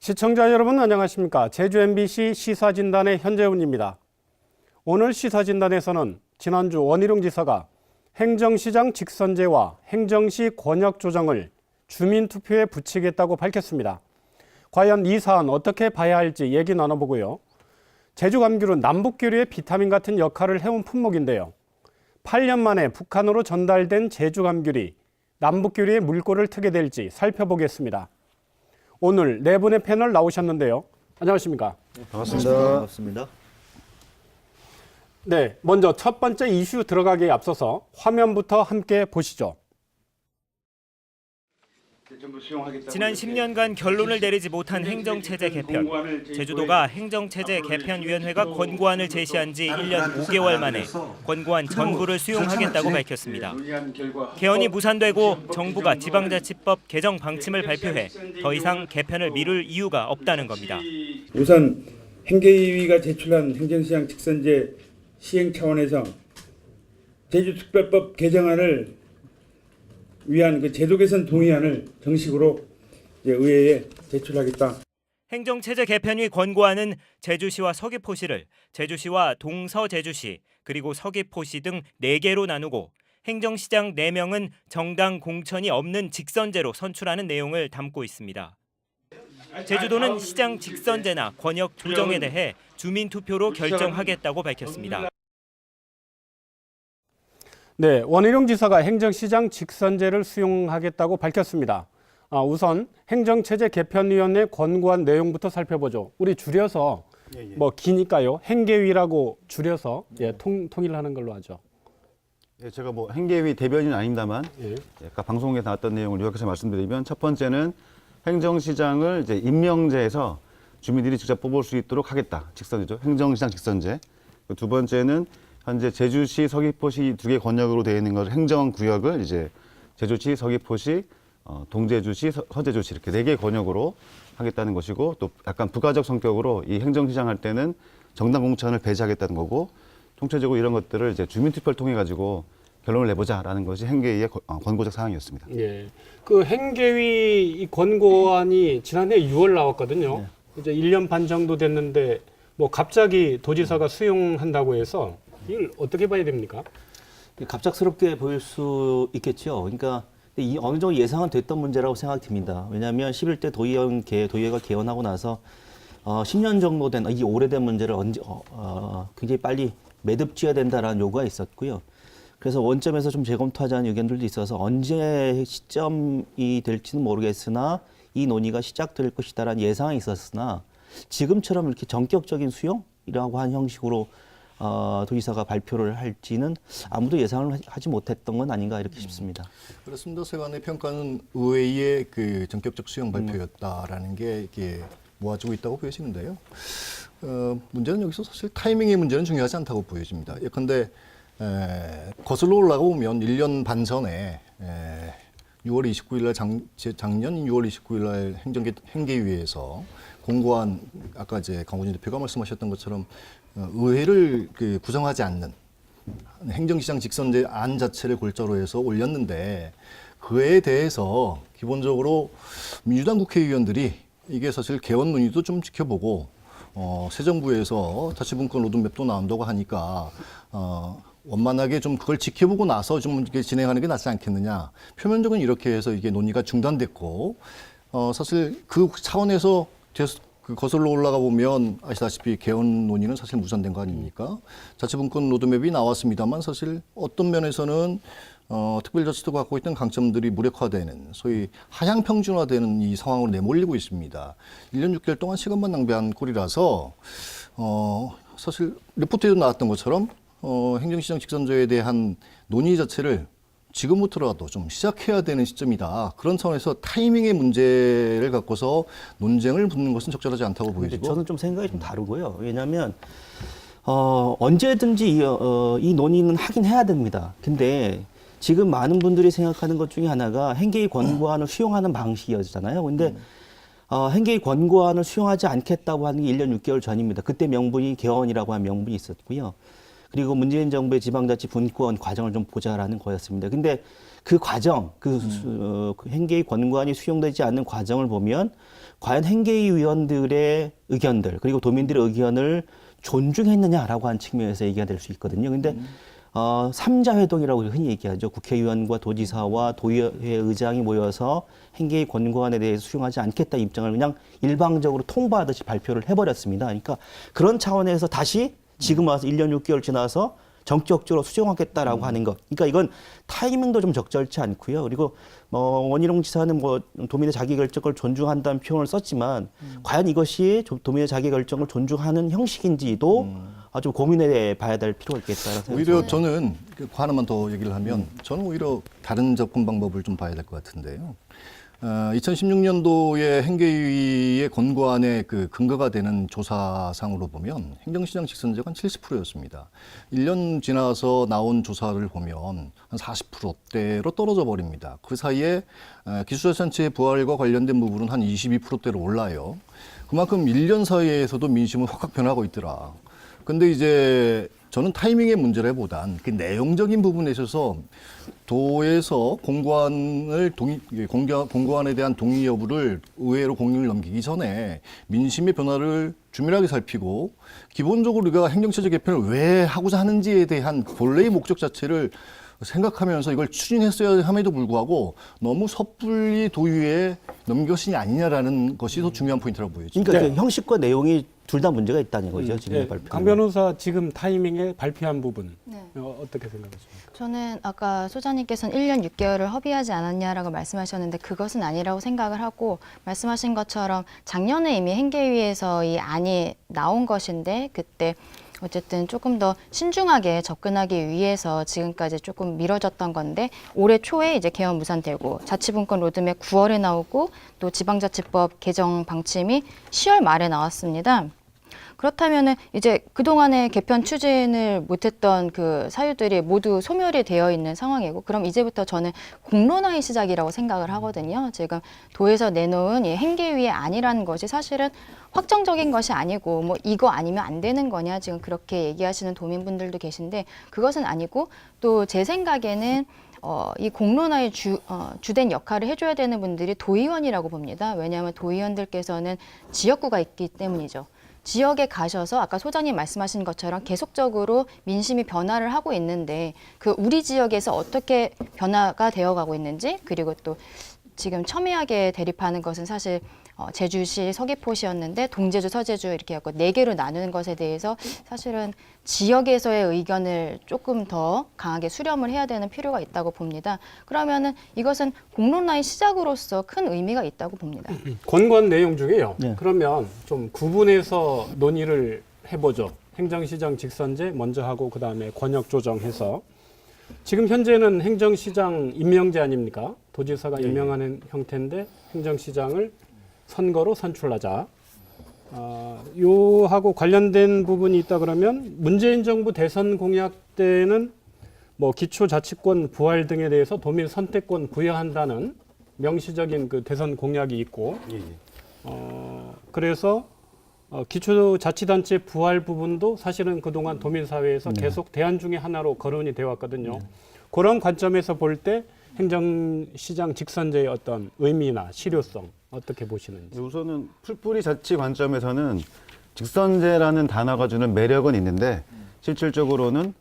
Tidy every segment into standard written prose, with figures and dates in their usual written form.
시청자 여러분 안녕하십니까? 제주 MBC 시사진단의 현재훈입니다. 오늘 시사진단에서는 지난주 원희룡 지사가 행정시장 직선제와 행정시 권역 조정을 주민투표에 붙이겠다고 밝혔습니다. 과연 이 사안 어떻게 봐야 할지 얘기 나눠보고요. 제주감귤은 남북교류의 비타민 같은 역할을 해온 품목인데요. 8년 만에 북한으로 전달된 제주감귤이 남북교류의 물꼬를 트게 될지 살펴보겠습니다. 오늘 네 분의 패널 나오셨는데요. 안녕하십니까? 반갑습니다. 반갑습니다. 네, 먼저 첫 번째 이슈 들어가기에 앞서서 화면부터 함께 보시죠. 지난 10년간 결론을 내리지 못한 행정체제 개편. 제주도가 행정체제 개편위원회가 권고안을 제시한 지 1년 5개월 만에 권고안 전부를 수용하겠다고 밝혔습니다. 개헌이 무산되고 정부가 지방자치법 개정 방침을 발표해 더 이상 개편을 미룰 이유가 없다는 겁니다. 우선 행계위가 제출한 행정시장 직선제 시행 차원에서 제주특별법 개정안을 위한 그 제도 개선 동의안을 정식으로 의회에 제출하겠다. 행정체제 개편위 권고안은 제주시와 서귀포시를 제주시와 동서제주시 그리고 서귀포시 등 4개로 나누고 행정시장 4명은 정당 공천이 없는 직선제로 선출하는 내용을 담고 있습니다. 제주도는 시장 직선제나 권역 조정에 대해 주민투표로 결정하겠다고 밝혔습니다. 네, 원희룡 지사가 행정시장 직선제를 수용하겠다고 밝혔습니다. 우선 행정체제 개편위원회 권고안 내용부터 살펴보죠. 우리 줄여서 뭐 기니까요. 행계위라고 줄여서 통일하는 걸로 하죠. 예, 제가 뭐 행계위 대변인은 아닙니다만 아까 방송에 나왔던 내용을 요약해서 말씀드리면 첫 번째는 행정시장을 이제 임명제에서 주민들이 직접 뽑을 수 있도록 하겠다. 직선제죠. 행정시장 직선제. 두 번째는 현재 제주시, 서귀포시 2개 권역으로 되어 있는 것을 행정구역을 이제 제주시, 서귀포시, 동제주시, 서제주시 이렇게 4개 권역으로 하겠다는 것이고 또 약간 부가적 성격으로 이 행정시장 할 때는 정당 공천을 배제하겠다는 거고 총체적으로 이런 것들을 이제 주민투표를 통해 가지고 결론을 내보자라는 것이 행계위의 권고적 사항이었습니다. 예, 그 행계위 이 권고안이 지난해 6월 나왔거든요. 네. 이제 1년 반 정도 됐는데 뭐 갑자기 도지사가 수용한다고 해서 이걸 어떻게 봐야 됩니까? 갑작스럽게 보일 수 있겠죠. 그러니까 이 어느 정도 예상은 됐던 문제라고 생각됩니다. 왜냐하면 11대 도의회가 개헌하고 나서 10년 정도 된 이 오래된 문제를 굉장히 빨리 매듭지어야 된다라는 요구가 있었고요. 그래서 원점에서 좀 재검토하자는 의견들도 있어서 언제 시점이 될지는 모르겠으나 이 논의가 시작될 것이다라는 예상이 있었으나 지금처럼 이렇게 전격적인 수용이라고 한 형식으로 도지사가 발표를 할지는 아무도 예상을 하지 못했던 건 아닌가 이렇게 싶습니다. 그렇습니다. 세간의 평가는 의회의 그 전격적 수용 발표였다라는 게 이렇게 모아지고 있다고 보여지는데요. 문제는 여기서 사실 타이밍의 문제는 중요하지 않다고 보여집니다. 예컨대 거슬러 올라가 보면 1년 반 전에 6월 29일 날 작년 6월 29일 날 행계위에서 권고안 아까 이제 강훈진 대표가 말씀하셨던 것처럼 의회를 구성하지 않는 행정시장 직선제 안 자체를 골자로 해서 올렸는데 그에 대해서 기본적으로 민주당 국회의원들이 이게 사실 개헌 논의도 좀 지켜보고 새 정부에서 자치분권 로드맵도 나온다고 하니까 원만하게 좀 그걸 지켜보고 나서 좀 이렇게 진행하는 게 낫지 않겠느냐. 표면적으로 이렇게 해서 이게 논의가 중단됐고 사실 그 차원에서 그 거슬러 올라가 보면 아시다시피 개헌 논의는 사실 무산된 거 아닙니까? 자치분권 로드맵이 나왔습니다만 사실 어떤 면에서는 특별자치도가 갖고 있던 강점들이 무력화되는 소위 하향 평준화되는 이 상황으로 내몰리고 있습니다. 1년 6개월 동안 시간만 낭비한 꼴이라서 사실 리포트에도 나왔던 것처럼 행정시장 직선제에 대한 논의 자체를 지금부터라도 좀 시작해야 되는 시점이다. 그런 차원에서 타이밍의 문제를 갖고서 논쟁을 붙는 것은 적절하지 않다고 보이고. 저는 좀 생각이 좀 다르고요. 왜냐하면 언제든지 이 논의는 하긴 해야 됩니다. 근데 지금 많은 분들이 생각하는 것 중에 하나가 행계위 권고안을 수용하는 방식이었잖아요. 근데 행계위 권고안을 수용하지 않겠다고 하는 게 1년 6개월 전입니다. 그때 명분이 개헌이라고 한 명분이 있었고요. 그리고 문재인 정부의 지방자치 분권 과정을 좀 보자라는 거였습니다. 근데 그 과정, 그 행계위 권고안이 수용되지 않는 과정을 보면 과연 행계위 위원들의 의견들 그리고 도민들의 의견을 존중했느냐라고 하는 측면에서 얘기가 될 수 있거든요. 근데 삼자회동이라고 흔히 얘기하죠. 국회의원과 도지사와 도의회 의장이 모여서 행계위 권고안에 대해서 수용하지 않겠다 입장을 그냥 일방적으로 통보하듯이 발표를 해버렸습니다. 그러니까 그런 차원에서 다시 지금 와서 1년 6개월 지나서 정격적으로 수용하겠다라고 하는 것. 그러니까 이건 타이밍도 좀 적절치 않고요. 그리고 원희룡 지사는 뭐 도민의 자기결정을 존중한다는 표현을 썼지만 과연 이것이 도민의 자기결정을 존중하는 형식인지도 좀 고민해 봐야 될 필요가 있겠다라고 생각합니다. 오히려 저는 하나만 더 얘기를 하면 저는 오히려 다른 접근 방법을 좀 봐야 될 것 같은데요. 2016년도에 행계위의 권고안의 그 근거가 되는 조사상으로 보면 행정시장 직선제가 한 70%였습니다. 1년 지나서 나온 조사를 보면 한 40%대로 떨어져 버립니다. 그 사이에 기초자치단체의 부활과 관련된 부분은 한 22%대로 올라요. 그만큼 1년 사이에서도 민심은 확 변하고 있더라. 근데 이제 저는 타이밍의 문제라기보단 그 내용적인 부분에 있어서 도에서 공고안에 대한 동의 여부를 의회로 공론을 넘기기 전에 민심의 변화를 주밀하게 살피고 기본적으로 우리가 행정체제 개편을 왜 하고자 하는지에 대한 본래의 목적 자체를 생각하면서 이걸 추진했어야 함에도 불구하고 너무 섣불리 도의회에 넘긴 것이 아니냐라는 것이 더 중요한 포인트라고 보여집니다. 그러니까 그 형식과 내용이 둘 다 문제가 있다는 거죠. 지금 발표. 강 변호사 지금 타이밍에 발표한 부분 네. 어떻게 생각하십니까? 저는 아까 소장님께서는 1년 6개월을 허비하지 않았냐라고 말씀하셨는데 그것은 아니라고 생각을 하고 말씀하신 것처럼 작년에 이미 행계위에서 이 안이 나온 것인데 그때 어쨌든 조금 더 신중하게 접근하기 위해서 지금까지 조금 미뤄졌던 건데 올해 초에 이제 개헌 무산되고 자치분권 로드맵 9월에 나오고 또 지방자치법 개정 방침이 10월 말에 나왔습니다. 그렇다면은 이제 그동안에 개편 추진을 못했던 그 사유들이 모두 소멸이 되어 있는 상황이고 그럼 이제부터 저는 공론화의 시작이라고 생각을 하거든요. 지금 도에서 내놓은 이 행계위의 안이라는 것이 사실은 확정적인 것이 아니고 뭐 이거 아니면 안 되는 거냐 지금 그렇게 얘기하시는 도민분들도 계신데 그것은 아니고 또 제 생각에는 이 공론화의 주된 역할을 해줘야 되는 분들이 도의원이라고 봅니다. 왜냐하면 도의원들께서는 지역구가 있기 때문이죠. 지역에 가셔서 아까 소장님 말씀하신 것처럼 계속적으로 민심이 변화를 하고 있는데 그 우리 지역에서 어떻게 변화가 되어가고 있는지 그리고 또 지금 첨예하게 대립하는 것은 사실 제주시 서귀포시였는데 동제주 서제주 이렇게 해서 4개로 나누는 것에 대해서 사실은 지역에서의 의견을 조금 더 강하게 수렴을 해야 되는 필요가 있다고 봅니다. 그러면은 이것은 공론화의 시작으로서 큰 의미가 있다고 봅니다. 권고안 내용 중에요. 네. 그러면 좀 구분해서 논의를 해보죠. 행정시장 직선제 먼저 하고 그다음에 권역 조정해서 지금 현재는 행정시장 임명제 아닙니까? 도지사가 임명하는 형태인데 행정시장을 선거로 선출하자. 요하고 관련된 부분이 있다 그러면 문재인 정부 대선 공약 때는 뭐 기초자치권 부활 등에 대해서 도민 선택권 부여한다는 명시적인 그 대선 공약이 있고, 그래서 기초자치단체 부활 부분도 사실은 그동안 도민사회에서 계속 대안 중에 하나로 거론이 되어 왔거든요. 그런 관점에서 볼 때 행정시장 직선제의 어떤 의미나 실효성 어떻게 보시는지. 우선은 풀뿌리 자치 관점에서는 직선제라는 단어가 주는 매력은 있는데 실질적으로는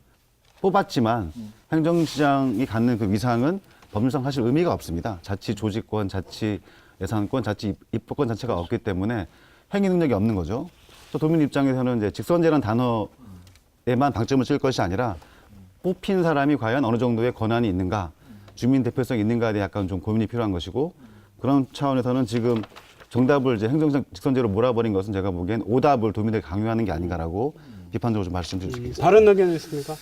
뽑았지만 행정시장이 갖는 그 위상은 법률상 사실 의미가 없습니다. 자치 조직권, 자치 예산권, 자치 입법권 자체가 없기 때문에 행위 능력이 없는 거죠. 또 도민 입장에서는 이제 직선제라는 단어에만 방점을 칠 것이 아니라 뽑힌 사람이 과연 어느 정도의 권한이 있는가, 주민 대표성이 있는가에 대해 약간 좀 고민이 필요한 것이고, 그런 차원에서는 지금 정답을 이제 행정시장 직선제로 몰아버린 것은 제가 보기엔 오답을 도민들에게 강요하는 게 아닌가라고 비판적으로 좀 말씀드릴 수 있겠습니다. 다른 의견 있습니까?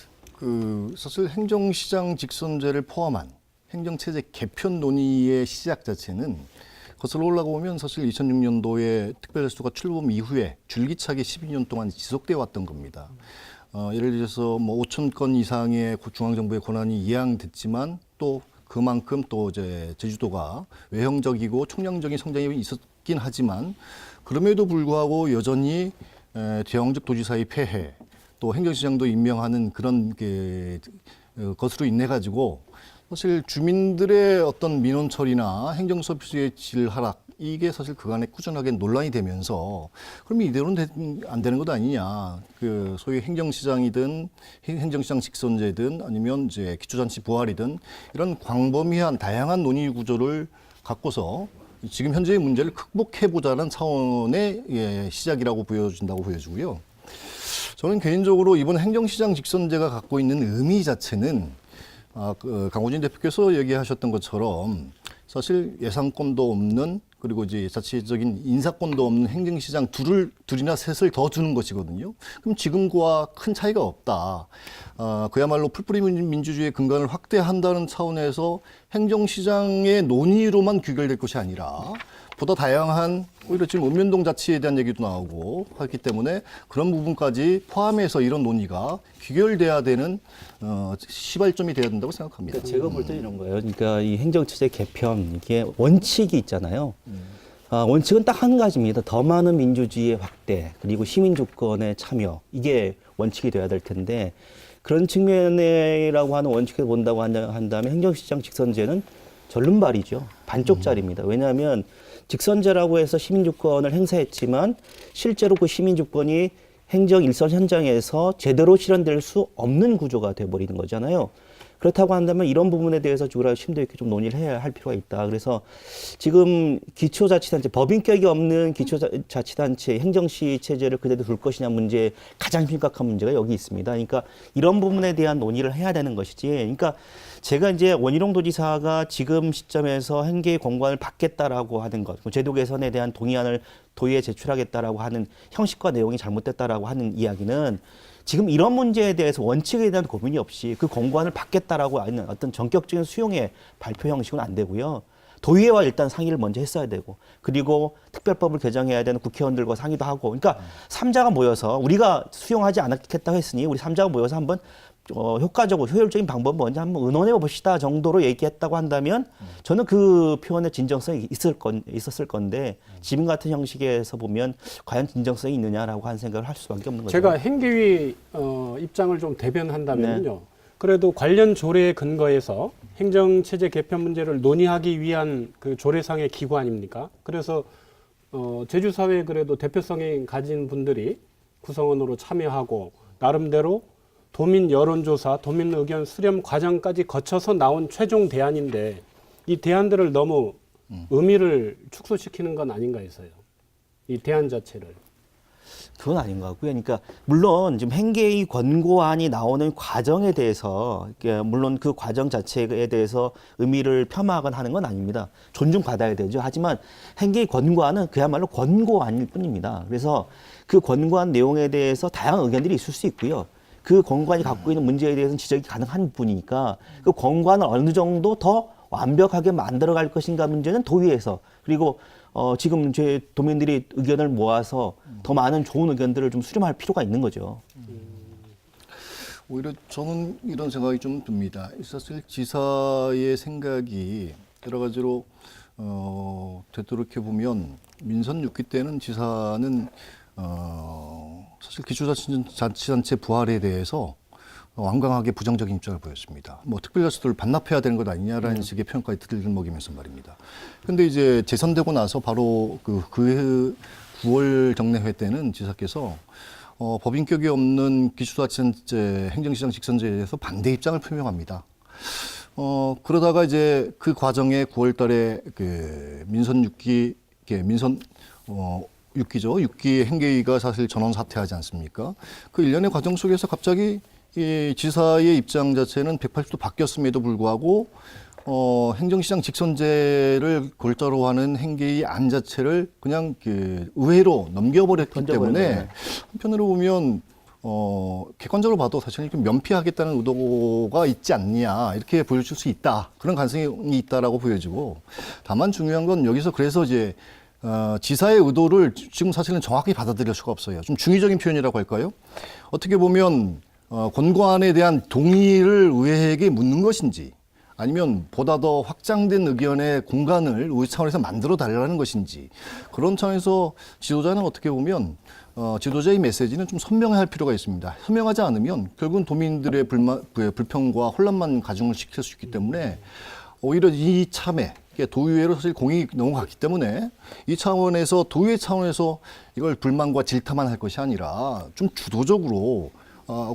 사실 행정시장 직선제를 포함한 행정체제 개편 논의의 시작 자체는 거슬러 올라가보면 사실 2006년도에 특별자치도가 출범 이후에 줄기차게 12년 동안 지속되어 왔던 겁니다. 예를 들어서 뭐 5천 건 이상의 중앙정부의 권한이 이양됐지만 또 그만큼 또 이제 제주도가 외형적이고 총량적인 성장이 있었긴 하지만 그럼에도 불구하고 여전히 대형적 도지사의 폐해 또 행정시장도 임명하는 그런 것으로 인해 가지고 사실 주민들의 어떤 민원 처리나 행정서비스의 질 하락 이게 사실 그간에 꾸준하게 논란이 되면서 그러면 이대로는 안 되는 것 아니냐. 그 소위 행정시장이든 행정시장 직선제든 아니면 이제 기초자치 부활이든 이런 광범위한 다양한 논의 구조를 갖고서 지금 현재의 문제를 극복해보자는 차원의 시작이라고 보여진다고 보여지고요. 저는 개인적으로 이번 행정시장 직선제가 갖고 있는 의미 자체는 강호진 대표께서 얘기하셨던 것처럼 사실 예산권도 없는 그리고 이제 자체적인 인사권도 없는 행정시장 둘이나 셋을 더 두는 것이거든요. 그럼 지금과 큰 차이가 없다. 그야말로 풀뿌리 민주주의의 근간을 확대한다는 차원에서 행정시장의 논의로만 귀결될 것이 아니라 보다 다양한 오히려 지금 읍면동 자치에 대한 얘기도 나오고 하기 때문에 그런 부분까지 포함해서 이런 논의가 귀결돼야 되는 시발점이 돼야 된다고 생각합니다. 그러니까 제가 볼 때 이런 거예요. 그러니까 이 행정체제 개편 이게 원칙이 있잖아요. 원칙은 딱 한 가지입니다. 더 많은 민주주의의 확대 그리고 시민 주권의 참여 이게 원칙이 돼야 될 텐데 그런 측면이라고 하는 원칙을 본다고 한다면 행정시장 직선제는 절름발이죠. 반쪽짜리입니다. 왜냐하면 직선제라고 해서 시민주권을 행사했지만 실제로 그 시민주권이 행정 일선 현장에서 제대로 실현될 수 없는 구조가 돼버리는 거잖아요. 그렇다고 한다면 이런 부분에 대해서 주로 심도 있게 좀 논의를 해야 할 필요가 있다. 그래서 지금 기초자치단체, 법인격이 없는 기초자치단체 행정시 체제를 그대로 둘 것이냐 문제 가장 심각한 문제가 여기 있습니다. 그러니까 이런 부분에 대한 논의를 해야 되는 것이지. 그러니까 제가 이제 원희룡 도지사가 지금 시점에서 행계의 권고안을 받겠다라고 하는 것, 제도 개선에 대한 동의안을 도의에 제출하겠다라고 하는 형식과 내용이 잘못됐다라고 하는 이야기는 지금 이런 문제에 대해서 원칙에 대한 고민이 없이 그 권고안을 받겠다라고 하는 어떤 전격적인 수용의 발표 형식은 안 되고요. 도의회와 일단 상의를 먼저 했어야 되고 그리고 특별법을 개정해야 되는 국회의원들과 상의도 하고 그러니까 삼자가 모여서 우리가 수용하지 않겠다고 했으니 우리 삼자가 모여서 한번 효과적으로 효율적인 방법을 먼저 한번 의논해 봅시다 정도로 얘기했다고 한다면 저는 그 표현의 진정성이 있었을 건데 지금 같은 형식에서 보면 과연 진정성이 있느냐라고 하는 생각을 할 수밖에 없는 거죠. 제가 행계위 입장을 좀 대변한다면요. 그래도 관련 조례에 근거해서 행정체제 개편 문제를 논의하기 위한 그 조례상의 기구 아닙니까? 그래서 제주사회에 그래도 대표성이 가진 분들이 구성원으로 참여하고 나름대로 도민 여론조사, 도민 의견 수렴 과정까지 거쳐서 나온 최종 대안인데 이 대안들을 너무 의미를 축소시키는 건 아닌가 해서요. 이 대안 자체를. 그건 아닌 것 같고요. 그러니까 물론 지금 행계의 권고안이 나오는 과정에 대해서 물론 그 과정 자체에 대해서 의미를 폄하하거나 하는 건 아닙니다. 존중받아야 되죠. 하지만 행계의 권고안은 그야말로 권고안일 뿐입니다. 그래서 그 권고안 내용에 대해서 다양한 의견들이 있을 수 있고요. 그 권고안이 갖고 있는 문제에 대해서는 지적이 가능한 분이니까 그 권고안을 어느 정도 더 완벽하게 만들어갈 것인가 문제는 도의회에서 그리고 지금 제 도민들이 의견을 모아서 더 많은 좋은 의견들을 좀 수렴할 필요가 있는 거죠. 오히려 저는 이런 생각이 좀 듭니다. 사실 지사의 생각이 여러 가지로 되돌이켜 보면 민선 6기 때는 지사는 사실 기초자치단체 부활에 대해서 완강하게 부정적인 입장을 보였습니다. 뭐 특별자치도를 반납해야 되는 것 아니냐라는 식의 평가에 들먹이면서 말입니다. 근데 이제 재선되고 나서 바로 그 9월 정례회 때는 지사께서 법인격이 없는 기초자치단체 행정시장 직선제에 대해서 반대 입장을 표명합니다. 그러다가 이제 그 과정에 9월 달에 그 민선 6기, 민선 6기죠. 6기 행계위가 사실 전원 사퇴하지 않습니까? 그 일련의 과정 속에서 갑자기 이 지사의 입장 자체는 180도 바뀌었음에도 불구하고 행정시장 직선제를 골자로 하는 행계위 안 자체를 그냥 의회로 넘겨버렸기 때문에 한편으로 보면 객관적으로 봐도 사실은 좀 면피하겠다는 의도가 있지 않냐 이렇게 보여줄 수 있다. 그런 가능성이 있다라고 보여지고 다만 중요한 건 여기서 그래서 이제 지사의 의도를 지금 사실은 정확히 받아들일 수가 없어요. 좀 중의적인 표현이라고 할까요? 어떻게 보면 권고안에 대한 동의를 의회에게 묻는 것인지 아니면 보다 더 확장된 의견의 공간을 우리 차원에서 만들어 달라는 것인지, 그런 차원에서 지도자는 어떻게 보면 지도자의 메시지는 좀 선명할 필요가 있습니다. 선명하지 않으면 결국은 도민들의 불평과 혼란만 가중을 시킬 수 있기 때문에 오히려 이 참에 도의회로 사실 공이 넘어갔기 때문에 이 차원에서 도의회 차원에서 이걸 불만과 질타만 할 것이 아니라 좀 주도적으로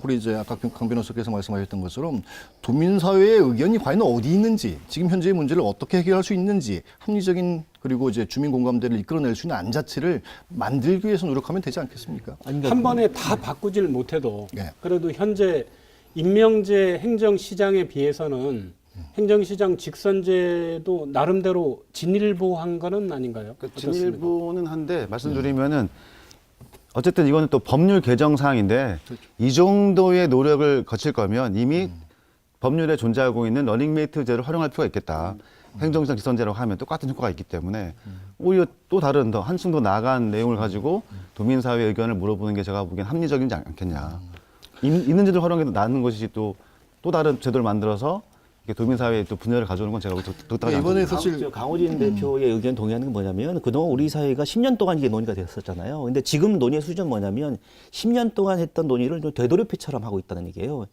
우리 이제 아까 강 변호사께서 말씀하셨던 것처럼 도민사회의 의견이 과연 어디 있는지, 지금 현재의 문제를 어떻게 해결할 수 있는지, 합리적인 그리고 이제 주민 공감대를 이끌어낼 수 있는 안 자체를 만들기 위해서 노력하면 되지 않겠습니까? 한 번에 다 바꾸질 못해도 네. 그래도 현재 임명제 행정시장에 비해서는 행정시장 직선제도 나름대로 진일보한 거는 아닌가요? 어떻습니까? 진일보는 한데 말씀드리면은 어쨌든 이거는 또 법률 개정 사항인데 이 정도의 노력을 거칠 거면 이미 법률에 존재하고 있는 러닝메이트제를 활용할 필요가 있겠다. 행정시장 직선제라고 하면 똑같은 효과가 있기 때문에 오히려 또 다른 더 한층 더 나아간 내용을 가지고 도민사회 의견을 물어보는 게 제가 보기엔 합리적이지 않겠냐. 있는 제도를 활용해도 나는 것이지 또 다른 제도를 만들어서 도민사회에 또 분열을 가져오는 건 제가 독특하지 이번에 않습니다. 사실 강호진 대표의 의견 동의하는 게 뭐냐면 그동안 우리 사회가 10년 동안 이게 논의가 됐었잖아요. 근데 지금 논의의 수준은 뭐냐면 10년 동안 했던 논의를 좀 되돌이표처럼 하고 있다는 얘기예요.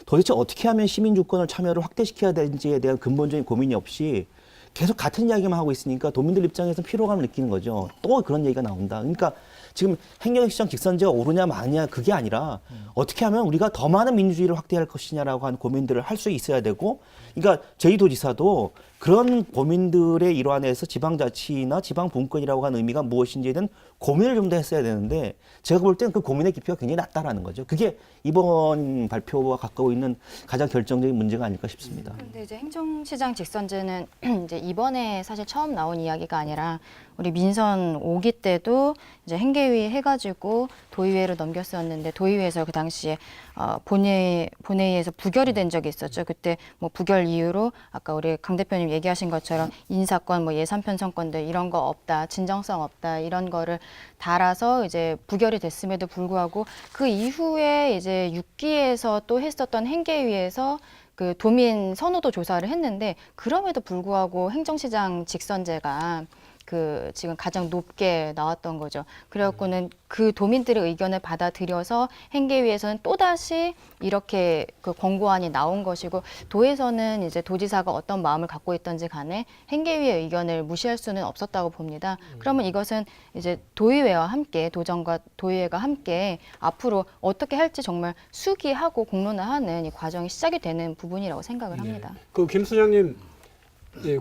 도대체 어떻게 하면 시민 주권을 참여를 확대시켜야 되는지에 대한 근본적인 고민이 없이 계속 같은 이야기만 하고 있으니까 도민들 입장에서 피로감을 느끼는 거죠. 또 그런 얘기가 나온다. 그러니까 지금 행정시장 직선제가 오르냐 마냐 그게 아니라 어떻게 하면 우리가 더 많은 민주주의를 확대할 것이냐라고 하는 고민들을 할 수 있어야 되고, 그러니까 제2도지사도 그런 고민들의 일환에서 지방자치나 지방분권이라고 하는 의미가 무엇인지에 대한 고민을 좀 더 했어야 되는데 제가 볼 때는 그 고민의 깊이가 굉장히 낮다라는 거죠. 그게 이번 발표와 가까워 있는 가장 결정적인 문제가 아닐까 싶습니다. 근데 이제 행정시장 직선제는 이제 이번에 사실 처음 나온 이야기가 아니라 우리 민선 5기 때도 이제 행계위 해가지고 도의회로 넘겼었는데 도의회에서 그 당시에 본회의에서 부결이 된 적이 있었죠. 그때 뭐 부결 이유로 아까 우리 강 대표님 얘기하신 것처럼 인사권, 뭐 예산 편성권들 이런 거 없다, 진정성 없다 이런 거를 달아서 이제 부결이 됐음에도 불구하고 그 이후에 이제 6기에서 또 했었던 행계위에서 그 도민 선호도 조사를 했는데 그럼에도 불구하고 행정시장 직선제가 그 지금 가장 높게 나왔던 거죠. 그래갖고는 그 도민들의 의견을 받아들여서 행계위에서는 또다시 이렇게 그 권고안이 나온 것이고, 도에서는 이제 도지사가 어떤 마음을 갖고 있던지 간에 행계위의 의견을 무시할 수는 없었다고 봅니다. 그러면 이것은 이제 도의회와 함께, 도정과 도의회가 함께 앞으로 어떻게 할지 정말 수기하고 공론화하는 이 과정이 시작이 되는 부분이라고 생각을 합니다. 그 김 소장님,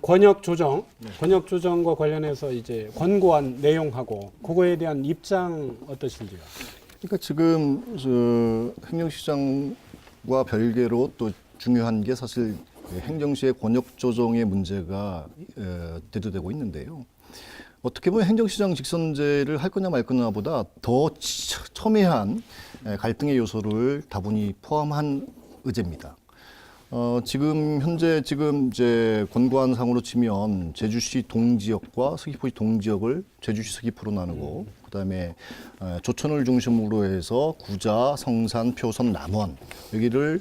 권역 조정과 관련해서 이제 권고안 내용하고 그거에 대한 입장 어떠신지요? 그러니까 지금 행정시장과 별개로 또 중요한 게 사실 행정시의 권역 조정의 문제가 대두되고 있는데요. 어떻게 보면 행정시장 직선제를 할 거냐 말 거냐보다 더 첨예한 갈등의 요소를 다분히 포함한 의제입니다. 지금 현재 이제 권고안 상으로 치면 제주시 동지역과 서귀포시 동지역을 제주시 서귀포로 나누고, 그다음에 조천을 중심으로 해서 구자, 성산, 표선, 남원 여기를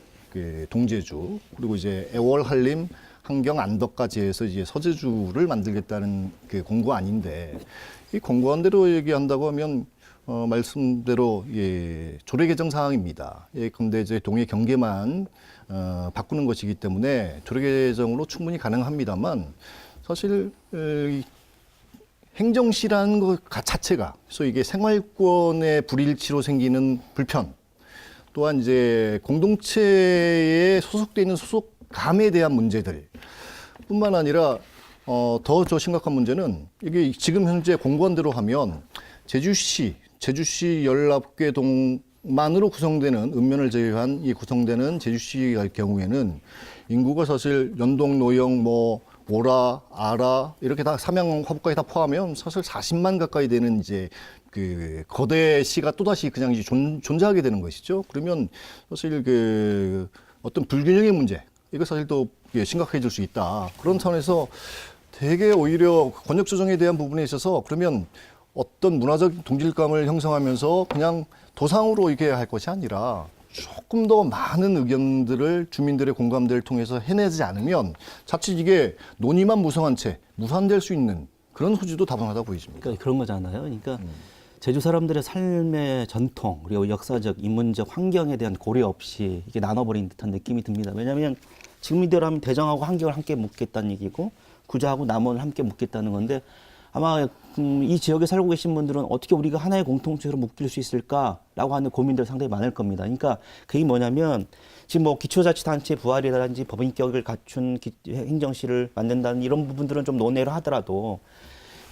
동제주, 그리고 이제 애월, 한림, 한경, 안덕까지 해서 이제 서제주를 만들겠다는 그 권고안인데, 이 권고안대로 얘기한다고 하면 말씀대로 조례 개정 사항입니다. 근데 이제 동해 경계만 바꾸는 것이기 때문에 조례 개정으로 충분히 가능합니다만, 사실 행정시라는 것 자체가 소위 이게 생활권의 불일치로 생기는 불편, 또한 이제 공동체에 소속돼 있는 소속감에 대한 문제들 뿐만 아니라 더 심각한 문제는 이게 지금 현재 공고안대로 하면 제주시 연합계동만으로 구성되는, 읍면을 제외한 이 구성되는 제주시의 경우에는 인구가 사실 연동, 노영, 오라, 아라 이렇게 다 삼양, 화북까지 다 포함하면 사실 40만 가까이 되는 이제 그 거대 시가 또다시 그냥 이제 존재하게 되는 것이죠. 그러면 사실 그 어떤 불균형의 문제, 이거 사실 또 심각해질 수 있다. 그런 차원에서 되게 오히려 권역 조정에 대한 부분에 있어서 그러면 어떤 문화적 동질감을 형성하면서 그냥 도상으로 이렇게 할 것이 아니라 조금 더 많은 의견들을 주민들의 공감대를 통해서 해내지 않으면 자칫 이게 논의만 무성한 채 무산될 수 있는 그런 소지도 다분하다 보이십니다. 그러니까 그런 거잖아요. 그러니까 제주 사람들의 삶의 전통 그리고 역사적, 인문적 환경에 대한 고려 없이 이게 나눠버린 듯한 느낌이 듭니다. 왜냐하면 지금 이대로하면 대정하고 환경을 함께 묻겠다는 얘기고 구자하고 남원을 함께 묻겠다는 건데 아마 이 지역에 살고 계신 분들은 어떻게 우리가 하나의 공통체로 묶일 수 있을까라고 하는 고민들 상당히 많을 겁니다. 그러니까 그게 뭐냐면 지금 뭐 기초자치단체 부활이라든지 법인격을 갖춘 행정시를 만든다는 이런 부분들은 좀 논의를 하더라도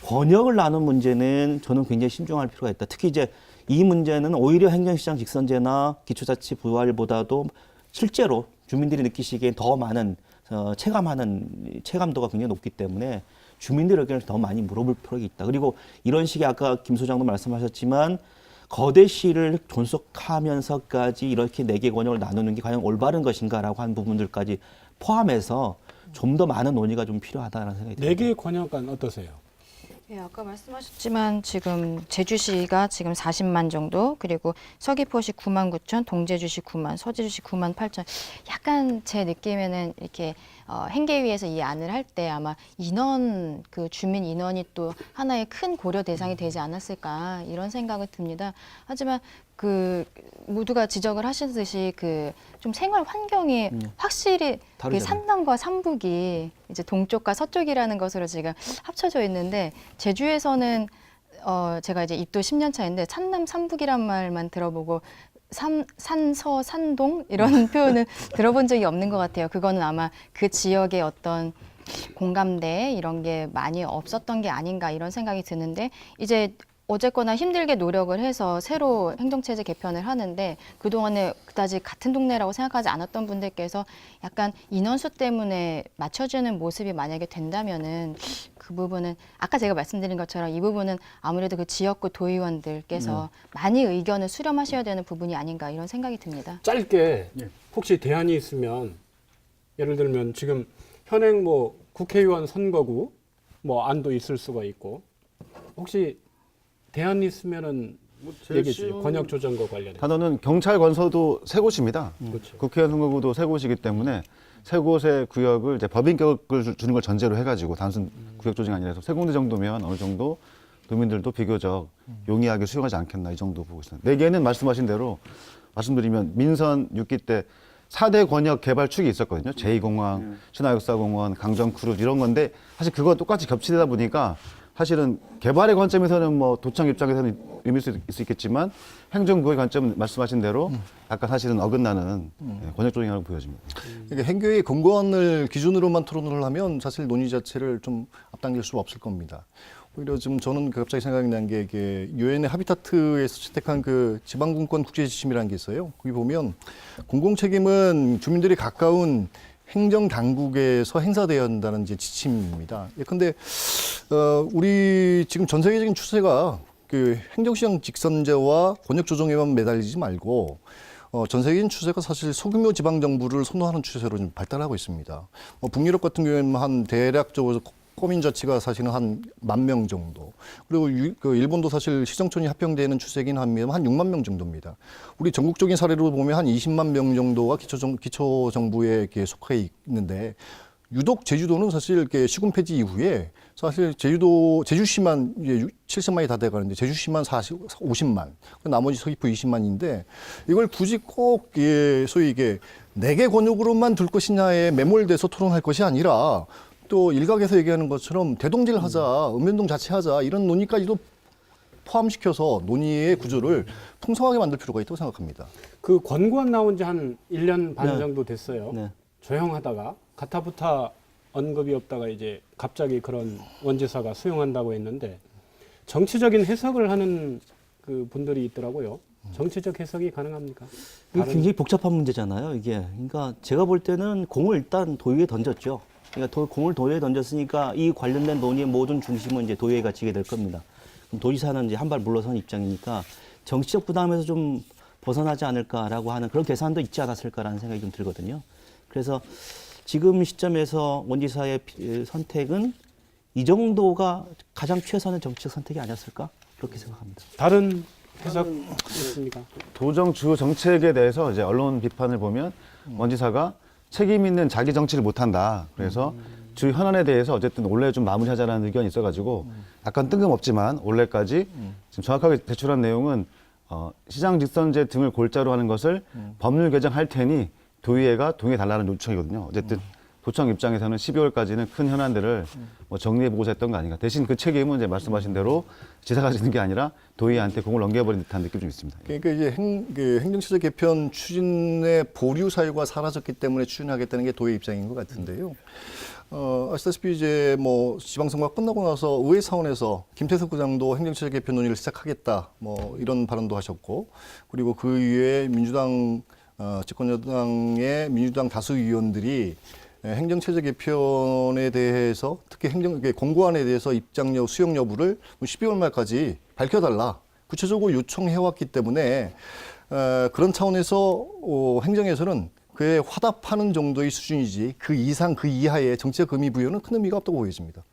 권역을 나눈 문제는 저는 굉장히 신중할 필요가 있다. 특히 이제 이 문제는 오히려 행정시장 직선제나 기초자치 부활보다도 실제로 주민들이 느끼시기엔 더 많은 체감도가 굉장히 높기 때문에 주민들의 의견을 더 많이 물어볼 필요가 있다. 그리고 이런 식의 아까 김 소장도 말씀하셨지만 거대시를 존속하면서까지 이렇게 4개 권역을 나누는 게 과연 올바른 것인가라고 하는 부분들까지 포함해서 좀 더 많은 논의가 좀 필요하다는 생각이 듭니다. 4개의 권역간 어떠세요? 예, 아까 말씀하셨지만 지금 제주시가 지금 40만 정도, 그리고 서귀포시 9만 9천, 동제주시 9만, 서제주시 9만 8천. 약간 제 느낌에는 이렇게 행계위에서 이 안을 할 때 아마 인원, 그 주민 인원이 또 하나의 큰 고려 대상이 되지 않았을까 이런 생각이 듭니다. 하지만 그 모두가 지적을 하시듯이 그 좀 생활 환경이 확실히 그 다르잖아요. 산남과 삼북이 이제 동쪽과 서쪽이라는 것으로 지금 합쳐져 있는데 제주에서는 제가 이제 입도 10년 차인데 산남 삼북이란 말만 들어보고 산서 산동 이런 표현은 들어본 적이 없는 것 같아요. 그거는 아마 그 지역의 어떤 공감대 이런 게 많이 없었던 게 아닌가 이런 생각이 드는데 이제 어쨌거나 힘들게 노력을 해서 새로 행정체제 개편을 하는데 그동안에 그다지 같은 동네라고 생각하지 않았던 분들께서 약간 인원수 때문에 맞춰주는 모습이 만약에 된다면은 그 부분은 아까 제가 말씀드린 것처럼 이 부분은 아무래도 그 지역구 도의원들께서 많이 의견을 수렴하셔야 되는 부분이 아닌가 이런 생각이 듭니다. 짧게 혹시 대안이 있으면 예를 들면 지금 현행 뭐 국회의원 선거구 뭐 안도 있을 수가 있고 혹시 대안이 있으면은 얘기해 주죠. 권역 조정과 관련해서. 단어는 경찰 건서도 세 곳입니다. 그렇죠. 국회의원 선거구도 세 곳이기 때문에 세 곳의 구역을 이제 법인격을 주는 걸 전제로 해가지고 단순 구역 조정이 아니라서 세 군데 정도면 어느 정도 도민들도 비교적 용이하게 수용하지 않겠나 이 정도 보고 있습니다. 4개는 말씀하신 대로 말씀드리면 민선 6기 때 4대 권역 개발 축이 있었거든요. 제2공항, 신화역사공원, 강정크루즈 이런 건데 사실 그거 똑같이 겹치다 보니까 사실은 개발의 관점에서는 뭐 도청 입장에서는 의미일 수 있겠지만 행정구의 관점 말씀하신 대로 약간 사실은 어긋나는 권역 조정이라고 보여집니다. 그러니까 행교의 권고안을 기준으로만 토론을 하면 사실 논의 자체를 좀 앞당길 수가 없을 겁니다. 오히려 지금 저는 갑자기 생각이 난 게 이게 유엔의 하비타트에서 채택한 그 지방분권 국제지침이라는 게 있어요. 거기 보면 공공책임은 주민들이 가까운 행정 당국에서 행사돼야 한다는 이제 지침입니다. 예컨대 우리 지금 전 세계적인 추세가 그 행정시장 직선제와 권역 조정에만 매달리지 말고 전 세계적인 추세가 사실 소규모 지방 정부를 선호하는 추세로 좀 발달하고 있습니다. 북유럽 같은 경우에는 한 대략적으로 거민자치가 사실은 한 10,000명 정도. 그리고 그 일본도 사실 시정촌이 합병되는 추세긴 합니다. 한 6만 명 정도입니다. 우리 전국적인 사례로 보면 한 20만 명 정도가 기초정부에 속해 있는데 유독 제주도는 사실 이렇게 시군 폐지 이후에 사실 제주시만 이제 70만이 다 돼가는데 제주시만 50만, 나머지 서귀포 20만인데 이걸 굳이 꼭 소위 이게 4개 권역으로만 둘 것이냐에 매몰돼서 토론할 것이 아니라 또 일각에서 얘기하는 것처럼 대동제를 하자, 읍면동 자체하자 이런 논의까지도 포함시켜서 논의의 구조를 풍성하게 만들 필요가 있다고 생각합니다. 그 권고안 나온 지 한 1년 반 네. 정도 됐어요. 네. 조용하다가 가타부타 언급이 없다가 이제 갑자기 그런 원지사가 수용한다고 했는데 정치적인 해석을 하는 그 분들이 있더라고요. 정치적 해석이 가능합니까? 이게 굉장히 복잡한 문제잖아요. 이게 그러니까 제가 볼 때는 공을 일단 도의회에 던졌죠. 그러니까 공을 도의회에 던졌으니까 이 관련된 논의의 모든 중심은 이제 도의회가 지게 될 겁니다. 그럼 도지사는 이제 한 발 물러선 입장이니까 정치적 부담에서 좀 벗어나지 않을까라고 하는 그런 계산도 있지 않았을까라는 생각이 좀 들거든요. 그래서 지금 시점에서 원지사의 선택은 이 정도가 가장 최선의 정치적 선택이 아니었을까 그렇게 생각합니다. 다른 해석했습니까? 도정 주요 정책에 대해서 이제 언론 비판을 보면 원 지사가 책임 있는 자기 정치를 못한다. 그래서 주 현안에 대해서 어쨌든 올해 좀 마무리하자라는 의견이 있어가지고 약간 뜬금없지만 올해까지 지금 정확하게 제출한 내용은 시장 직선제 등을 골자로 하는 것을 법률 개정할 테니 도의회가 동의해달라는 요청이거든요. 어쨌든 도청 입장에서는 12월까지는 큰 현안들을 뭐 정리해보고자 했던 거 아닌가. 대신 그 책임은 이제 말씀하신 대로 지사가 지는 게 아니라 도의회한테 공을 넘겨버린 듯한 느낌이 좀 있습니다. 그러니까 이제 행정처제 개편 추진의 보류 사유가 사라졌기 때문에 추진하겠다는 게 도의 입장인 것 같은데요. 아시다시피 이제 뭐 지방선거가 끝나고 나서 의회 차원에서 김태석 부장도 행정처제 개편 논의를 시작하겠다 뭐 이런 발언도 하셨고, 그리고 그 이후에 민주당 집권여당의 민주당 다수 의원들이 행정체제 개편에 대해서 특히 공고안에 대해서 입장 여부, 수용 여부를 12월 말까지 밝혀달라 구체적으로 요청해왔기 때문에 그런 차원에서 행정에서는 그에 화답하는 정도의 수준이지 그 이상 그 이하의 정치적 의미 부여는 큰 의미가 없다고 보여집니다.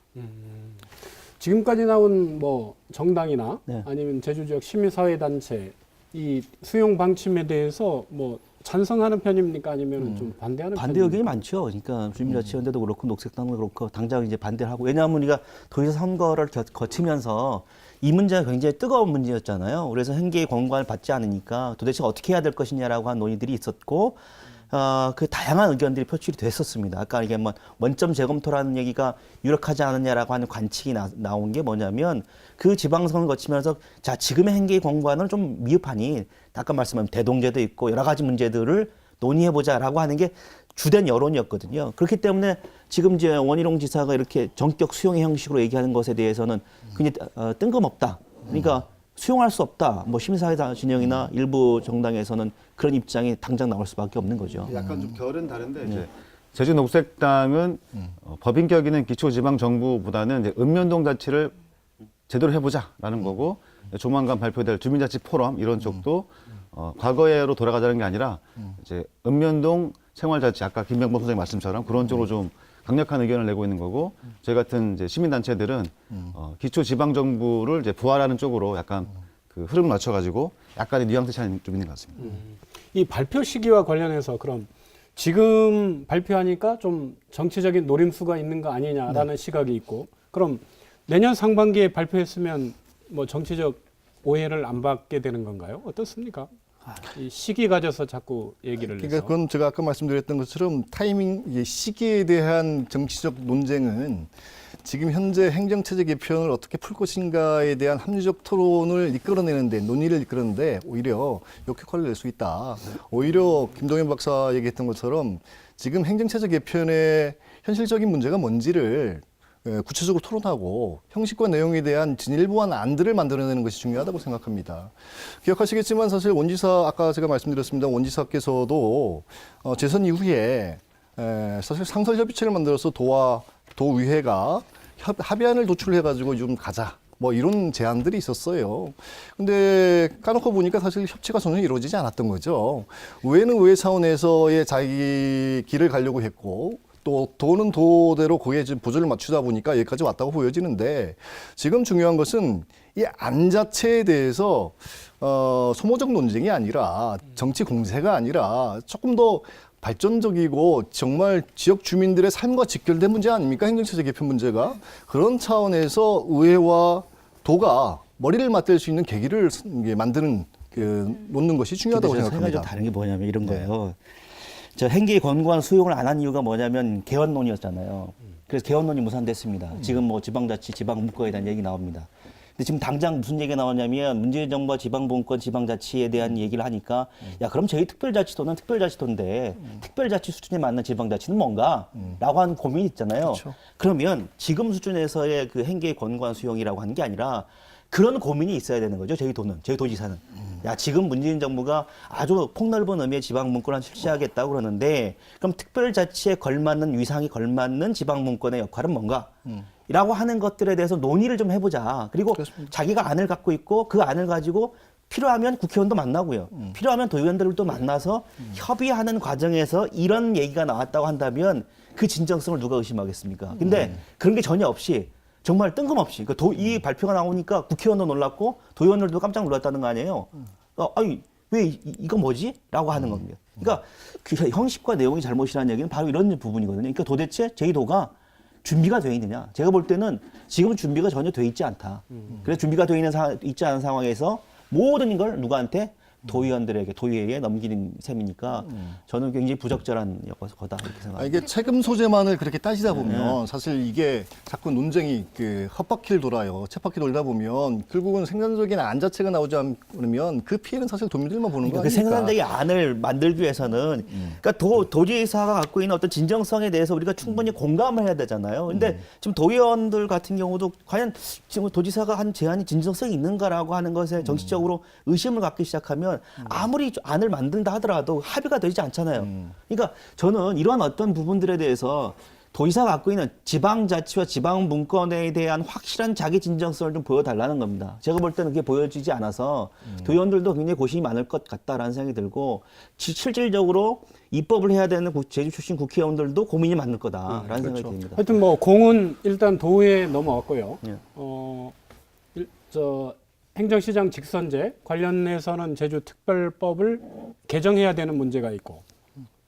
지금까지 나온 뭐 정당이나 네. 아니면 제주 지역 시민사회단체 이 수용 방침에 대해서 뭐 찬성하는 편입니까? 아니면 좀 반대하는 반대 편입니까? 의견이 많죠. 그러니까 주민자치연대도 그렇고 녹색당도 그렇고 당장 이제 반대를 하고, 왜냐하면 우리가 도의사 선거를 거치면서 이 문제가 굉장히 뜨거운 문제였잖아요. 그래서 행계의 권고안을 받지 않으니까 도대체 어떻게 해야 될 것이냐라고 한 논의들이 있었고, 그 다양한 의견들이 표출이 됐었습니다. 아까 이게 뭐 원점 재검토라는 얘기가 유력하지 않느냐라고 하는 관측이 나온 게 뭐냐면, 그 지방선거를 거치면서 자 지금의 행계의 권고안은 좀 미흡하니 아까 말씀한 대동제도 있고 여러 가지 문제들을 논의해보자라고 하는 게 주된 여론이었거든요. 그렇기 때문에 지금 이제 원희룡 지사가 이렇게 전격 수용의 형식으로 얘기하는 것에 대해서는 굉장히 뜬금없다. 그러니까 수용할 수 없다. 뭐 시민사회 진영이나 일부 정당에서는 그런 입장이 당장 나올 수밖에 없는 거죠. 약간 좀 결은 다른데 이제 제주 녹색당은 법인격 있는 기초지방정부보다는 이제 읍면동 자치를 제대로 해보자라는 거고, 조만간 발표될 주민자치 포럼 이런 쪽도 과거에로 돌아가자는 게 아니라 이제 읍면동 생활자치, 아까 김병범 선생님 말씀처럼 그런 쪽으로 좀 강력한 의견을 내고 있는 거고, 저희 같은 이제 시민단체들은 기초지방정부를 이제 부활하는 쪽으로 약간 그 흐름 맞춰가지고 약간의 뉘앙스 차이는 좀 있는 것 같습니다. 이 발표 시기와 관련해서 그럼 지금 발표하니까 좀 정치적인 노림수가 있는 거 아니냐라는 시각이 있고, 그럼 내년 상반기에 발표했으면 뭐 정치적 오해를 안 받게 되는 건가요? 어떻습니까? 이 시기 가져서 자꾸 얘기를 해서. 그러니까 그건 제가 아까 말씀드렸던 것처럼 타이밍, 시기에 대한 정치적 논쟁은 지금 현재 행정체제 개편을 어떻게 풀 것인가에 대한 합리적 토론을 이끌어내는데, 논의를 이끌어내는데 오히려 역효과를 낼 수 있다. 오히려 김동현 박사 얘기했던 것처럼 지금 행정체제 개편의 현실적인 문제가 뭔지를 구체적으로 토론하고 형식과 내용에 대한 진일보한 안들을 만들어내는 것이 중요하다고 생각합니다. 기억하시겠지만 사실 원지사, 아까 제가 말씀드렸습니다. 원지사께서도 재선 이후에 사실 상설협의체를 만들어서 도와 도의회가 합의안을 도출해가지고 좀 가자, 뭐 이런 제안들이 있었어요. 근데 까놓고 보니까 사실 협치가 전혀 이루어지지 않았던 거죠. 의회는 의회 차원에서의 자기 길을 가려고 했고, 또 도는 도대로 거기에 지금 보조를 맞추다 보니까 여기까지 왔다고 보여지는데, 지금 중요한 것은 이 안 자체에 대해서 소모적 논쟁이 아니라 정치 공세가 아니라 조금 더 발전적이고 정말 지역 주민들의 삶과 직결된 문제 아닙니까? 행정체제 개편 문제가. 그런 차원에서 의회와 도가 머리를 맞댈 수 있는 계기를 만드는 놓는 것이 중요하다고 근데 저 생각합니다. 좀 다른 게 뭐냐면 이런 거예요. 저 행계의 권고안 수용을 안 한 이유가 뭐냐면 개헌론이었잖아요. 그래서 개헌론이 무산됐습니다. 지금 뭐 지방자치, 지방분권에 대한 얘기 나옵니다. 근데 지금 당장 무슨 얘기가 나오냐면 문재인 정부가 지방분권, 지방자치에 대한 얘기를 하니까 야 그럼 저희 특별자치도는 특별자치도인데 특별자치 수준에 맞는 지방자치는 뭔가? 라고 하는 고민이 있잖아요. 그렇죠. 그러면 지금 수준에서의 그 행계의 권고안 수용이라고 하는 게 아니라 그런 고민이 있어야 되는 거죠. 저희 도지사는. 야, 지금 문재인 정부가 아주 폭넓은 의미의 지방분권을 실시하겠다고 그러는데, 그럼 특별자치에 걸맞는, 위상이 걸맞는 지방분권의 역할은 뭔가? 라고 하는 것들에 대해서 논의를 좀 해보자. 그리고 그렇습니다. 자기가 안을 갖고 있고 그 안을 가지고 필요하면 국회의원도 만나고요. 필요하면 도의원들도 만나서 협의하는 과정에서 이런 얘기가 나왔다고 한다면 그 진정성을 누가 의심하겠습니까? 근데 그런 게 전혀 없이 정말 뜬금없이 이 발표가 나오니까 국회의원도 놀랐고 도의원들도 깜짝 놀랐다는 거 아니에요. 아니 왜 이거 뭐지? 라고 하는 겁니다. 그러니까 그 형식과 내용이 잘못이라는 얘기는 바로 이런 부분이거든요. 그러니까 도대체 제2도가 준비가 돼 있느냐? 제가 볼 때는 지금 준비가 전혀 돼 있지 않다. 그래서 준비가 돼 있지 않은 상황에서 모든 걸 누구한테? 도의원들에게, 도의회에 넘기는 셈이니까 저는 굉장히 부적절한 거다 이렇게 생각합니다. 이게 책임 소재만을 그렇게 따지다 보면 사실 이게 자꾸 논쟁이 그 헛바퀴를 돌아요. 쳇바퀴 돌다 보면 결국은 생산적인 안 자체가 나오지 않으면 그 피해는 사실 도민들만 보는 거 그 아닙니까? 생산적인 안을 만들기 위해서는 그러니까 도지사가 갖고 있는 어떤 진정성에 대해서 우리가 충분히 공감을 해야 되잖아요. 근데 지금 도의원들 같은 경우도 과연 지금 도지사가 한 제안이 진정성이 있는가라고 하는 것에 정치적으로 의심을 갖기 시작하면 아무리 안을 만든다 하더라도 합의가 되지 않잖아요. 그러니까 저는 이러한 어떤 부분들에 대해서 도지사가 갖고 있는 지방자치와 지방분권에 대한 확실한 자기 진정성을 좀 보여달라는 겁니다. 제가 볼 때는 그게 보여지지 않아서 도의원들도 굉장히 고심이 많을 것 같다라는 생각이 들고 실질적으로 입법을 해야 되는 제주 출신 국회의원들도 고민이 많을 거다라는 생각이 듭니다. 하여튼 뭐 공은 일단 도의회에 넘어왔고요. 예. 행정시장 직선제 관련해서는 제주특별법을 개정해야 되는 문제가 있고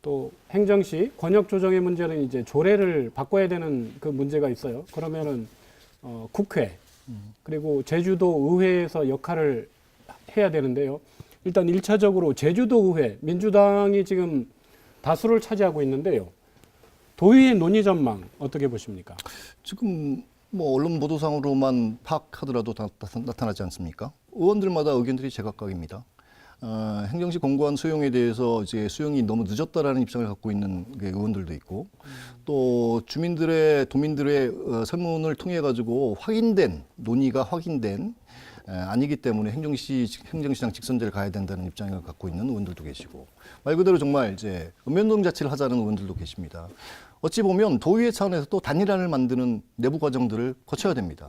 또 행정시 권역 조정의 문제는 이제 조례를 바꿔야 되는 그 문제가 있어요. 그러면은 국회 그리고 제주도 의회에서 역할을 해야 되는데요. 일단 1차적으로 제주도 의회 민주당이 지금 다수를 차지하고 있는데요. 도의회 논의 전망 어떻게 보십니까? 지금 뭐 언론 보도상으로만 파악하더라도 나타나지 않습니까? 의원들마다 의견들이 제각각입니다. 행정시 공고한 수용에 대해서 이제 수용이 너무 늦었다라는 입장을 갖고 있는 의원들도 있고, 또 도민들의 설문을 통해 가지고 논의가 확인된 아니기 때문에 행정시장 직선제를 가야 된다는 입장을 갖고 있는 의원들도 계시고, 말 그대로 정말 이제 읍면동 자치를 하자는 의원들도 계십니다. 어찌 보면 도의회 차원에서 또 단일안을 만드는 내부 과정들을 거쳐야 됩니다.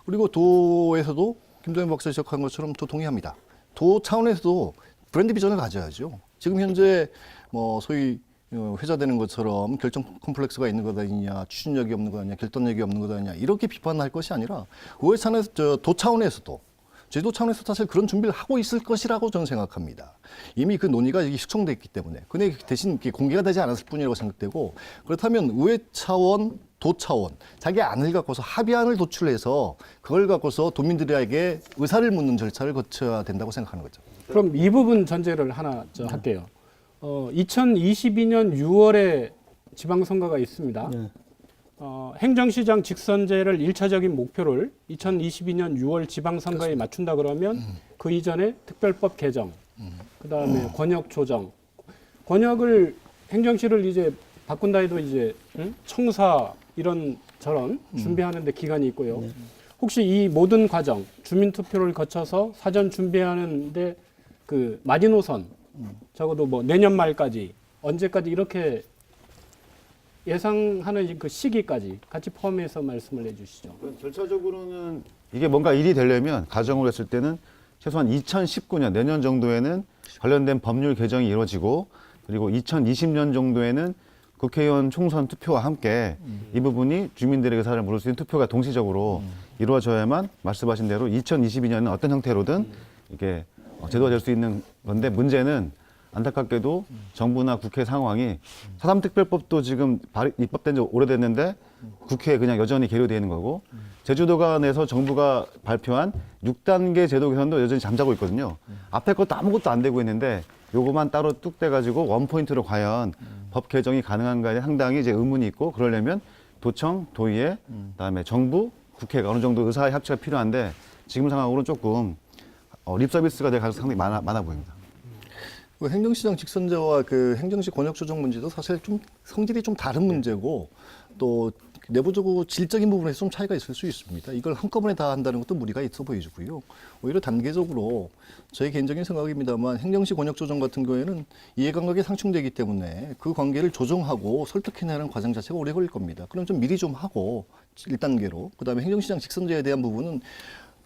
그리고 도에서도 김동연 박사 지적한 것처럼 또 동의합니다. 도 차원에서도 브랜드 비전을 가져야죠. 지금 현재 뭐 소위 회자되는 것처럼 결정 컴플렉스가 있는 것 아니냐, 추진력이 없는 것 아니냐, 결단력이 없는 것 아니냐 이렇게 비판할 것이 아니라 의회 차원에서 도 차원에서도 제도 차원에서 사실 그런 준비를 하고 있을 것이라고 저는 생각합니다. 이미 그 논의가 숙성됐기 때문에. 근데 대신 공개가 되지 않았을 뿐이라고 생각되고, 그렇다면 의회 차원, 도 차원, 자기 안을 갖고서 합의안을 도출해서 그걸 갖고서 도민들에게 의사를 묻는 절차를 거쳐야 된다고 생각하는 거죠. 그럼 이 부분 전제를 하나 할게요. 2022년 6월에 지방선거가 있습니다. 네. 행정시장 직선제를 1차적인 목표를 2022년 6월 지방선거에 맞춘다 그러면 그 이전에 특별법 개정, 그다음에 권역 조정, 권역을 행정시를 이제 바꾼다 해도 이제 청사 이런 저런 준비하는데 기간이 있고요. 혹시 이 모든 과정 주민투표를 거쳐서 사전 준비하는데 그 마지노선 적어도 뭐 내년 말까지 언제까지 이렇게 예상하는 그 시기까지 같이 포함해서 말씀을 해주시죠. 절차적으로는 이게 뭔가 일이 되려면 가정으로 했을 때는 최소한 2019년 내년 정도에는 관련된 법률 개정이 이루어지고, 그리고 2020년 정도에는 국회의원 총선 투표와 함께 이 부분이 주민들의 의사를 물을 수 있는 투표가 동시적으로 이루어져야만 말씀하신 대로 2022년은 어떤 형태로든 이게 제도가 될 수 있는 건데, 문제는 안타깝게도 정부나 국회 상황이 4.3 특별법도 지금 입법된 지 오래됐는데 국회에 그냥 여전히 계류되어 있는 거고, 제주도가 내서 정부가 발표한 6단계 제도 개선도 여전히 잠자고 있거든요. 앞에 것도 아무것도 안 되고 있는데 요거만 따로 뚝 떼가지고 원포인트로 과연 법 개정이 가능한가에 상당히 이제 의문이 있고, 그러려면 도청, 도의회, 그다음에 정부, 국회가 어느 정도 의사의 합치가 필요한데 지금 상황으로는 조금 립 서비스가 될 가능성이 상당히 많아 보입니다. 그 행정시장 직선제와 그 행정시 권역 조정 문제도 사실 좀 성질이 좀 다른 문제고, 또 내부적으로 질적인 부분에서 좀 차이가 있을 수 있습니다. 이걸 한꺼번에 다 한다는 것도 무리가 있어 보이고요. 오히려 단계적으로 저의 개인적인 생각입니다만 행정시 권역 조정 같은 경우에는 이해관계가 상충되기 때문에 그 관계를 조정하고 설득해내는 과정 자체가 오래 걸릴 겁니다. 그럼 좀 미리 좀 하고 1단계로, 그다음에 행정시장 직선제에 대한 부분은